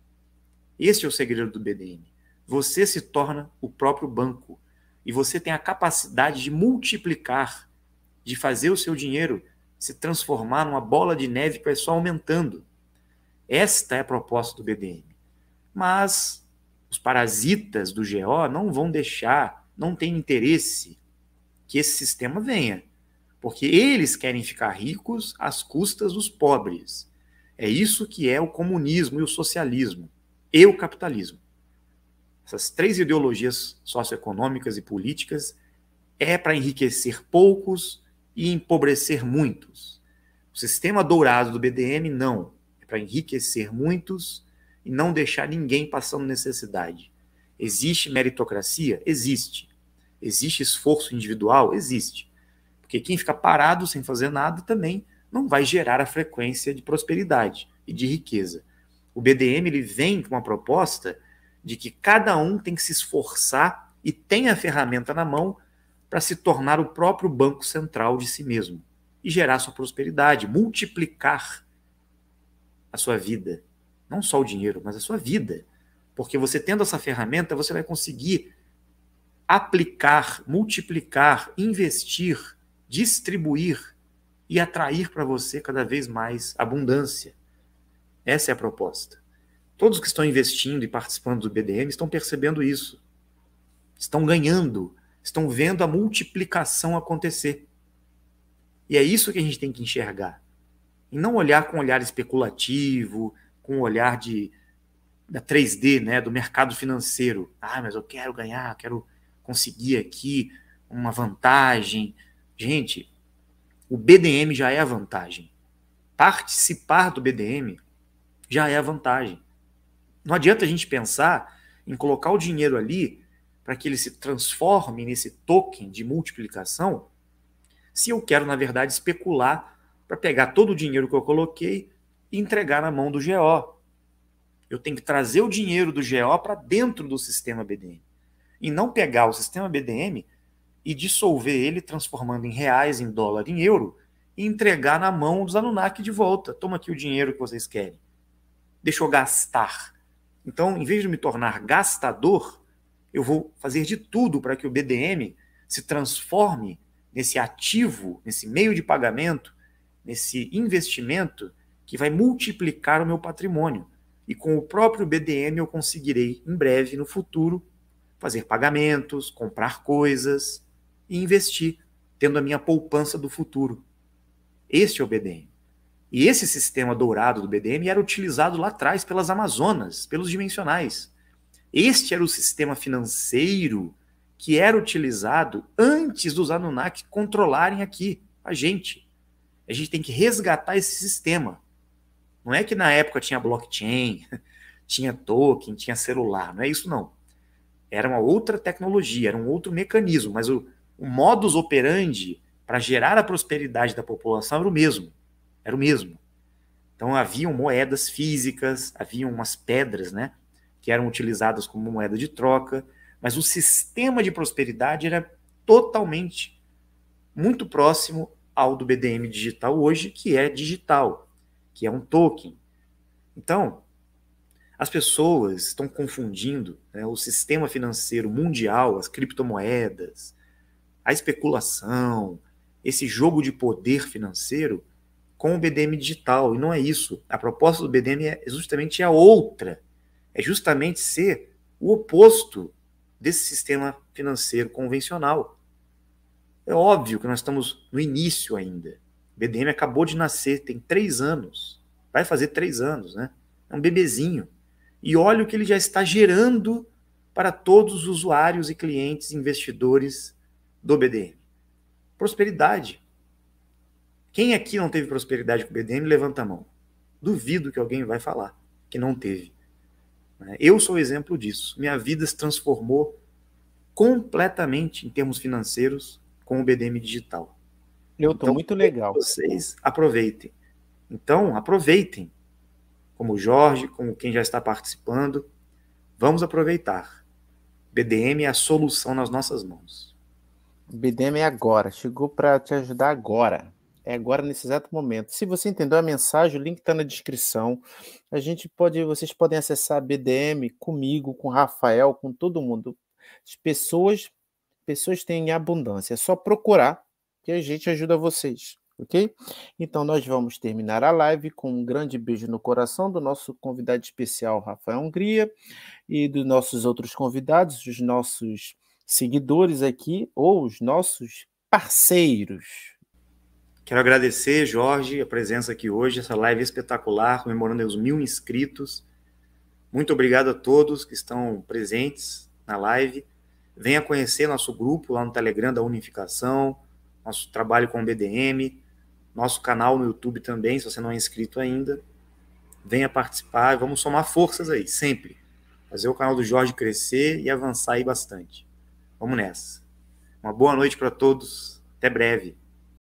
Esse é o segredo do BDM. Você se torna o próprio banco e você tem a capacidade de multiplicar, de fazer o seu dinheiro se transformar numa bola de neve que vai só aumentando. Esta é a proposta do BDM. Mas os parasitas do GO não vão deixar, não têm interesse que esse sistema venha, porque eles querem ficar ricos às custas dos pobres. É isso que é o comunismo e o socialismo e o capitalismo. Essas três ideologias socioeconômicas e políticas é para enriquecer poucos e empobrecer muitos. O sistema dourado do BDM não, é para enriquecer muitos e não deixar ninguém passando necessidade. Existe meritocracia? Existe. Existe esforço individual? Existe. Porque quem fica parado sem fazer nada também não vai gerar a frequência de prosperidade e de riqueza. O BDM ele vem com uma proposta de que cada um tem que se esforçar e tem a ferramenta na mão para se tornar o próprio banco central de si mesmo e gerar sua prosperidade, multiplicar a sua vida. Não só o dinheiro, mas a sua vida. Porque você tendo essa ferramenta, você vai conseguir aplicar, multiplicar, investir, distribuir e atrair para você cada vez mais abundância. Essa é a proposta. Todos que estão investindo e participando do BDM estão percebendo isso. Estão ganhando, estão vendo a multiplicação acontecer. E é isso que a gente tem que enxergar. E não olhar com um olhar especulativo, com um olhar da 3D, né, do mercado financeiro. Ah, mas eu quero ganhar, quero conseguir aqui uma vantagem. Gente, o BDM já é a vantagem. Participar do BDM já é a vantagem. Não adianta a gente pensar em colocar o dinheiro ali para que ele se transforme nesse token de multiplicação, se eu quero, na verdade, especular para pegar todo o dinheiro que eu coloquei e entregar na mão do GO. Eu tenho que trazer o dinheiro do GO para dentro do sistema BDM. E não pegar o sistema BDM e dissolver ele, transformando em reais, em dólar, em euro, e entregar na mão dos Anunnaki de volta. Toma aqui o dinheiro que vocês querem. Deixa eu gastar. Então, em vez de me tornar gastador, eu vou fazer de tudo para que o BDM se transforme nesse ativo, nesse meio de pagamento, nesse investimento que vai multiplicar o meu patrimônio. E com o próprio BDM eu conseguirei, em breve, no futuro, fazer pagamentos, comprar coisas e investir, tendo a minha poupança do futuro. Este é o BDM. E esse sistema dourado do BDM era utilizado lá atrás pelas Amazonas, pelos dimensionais. Este era o sistema financeiro que era utilizado antes dos Anunnaki controlarem aqui a gente. A gente tem que resgatar esse sistema. Não é que na época tinha blockchain, tinha token, tinha celular. Não é isso, não. Era uma outra tecnologia, era um outro mecanismo, mas o modus operandi para gerar a prosperidade da população era o mesmo. Era o mesmo. Então haviam moedas físicas, haviam umas pedras, né, que eram utilizadas como moeda de troca, mas o sistema de prosperidade era totalmente muito próximo ao do BDM digital hoje, que é digital, que é um token. Então, as pessoas estão confundindo, né, o sistema financeiro mundial, as criptomoedas, a especulação, esse jogo de poder financeiro com o BDM digital, e não é isso. A proposta do BDM é justamente a outra, é justamente ser o oposto desse sistema financeiro convencional. É óbvio que nós estamos no início ainda, BDM acabou de nascer, tem 3 anos. Vai fazer 3 anos, né? É um bebezinho. E olha o que ele já está gerando para todos os usuários e clientes, investidores do BDM. Prosperidade. Quem aqui não teve prosperidade com o BDM, levanta a mão. Duvido que alguém vai falar que não teve. Eu sou exemplo disso. Minha vida se transformou completamente em termos financeiros com o BDM digital. Eu tô Então, muito legal. vocês aproveitem. Então, aproveitem. Como o Jorge, como quem já está participando. Vamos aproveitar. BDM é a solução nas nossas mãos. O BDM é agora. Chegou para te ajudar agora. É agora, nesse exato momento. Se você entendeu a mensagem, o link está na descrição. Vocês podem acessar BDM comigo, com o Rafael, com todo mundo. As pessoas têm abundância. É só procurar que a gente ajuda vocês, ok? Então nós vamos terminar a live com um grande beijo no coração do nosso convidado especial, Rafael Hungria, e dos nossos outros convidados, os nossos seguidores aqui, ou os nossos parceiros. Quero agradecer, Jorge, a presença aqui hoje, essa live espetacular, comemorando os 1000 inscritos. Muito obrigado a todos que estão presentes na live. Venha conhecer nosso grupo lá no Telegram da Unificação, nosso trabalho com o BDM, nosso canal no YouTube também, se você não é inscrito ainda. Venha participar, vamos somar forças aí, sempre. Fazer o canal do Jorge crescer e avançar aí bastante. Vamos nessa. Uma boa noite para todos. Até breve.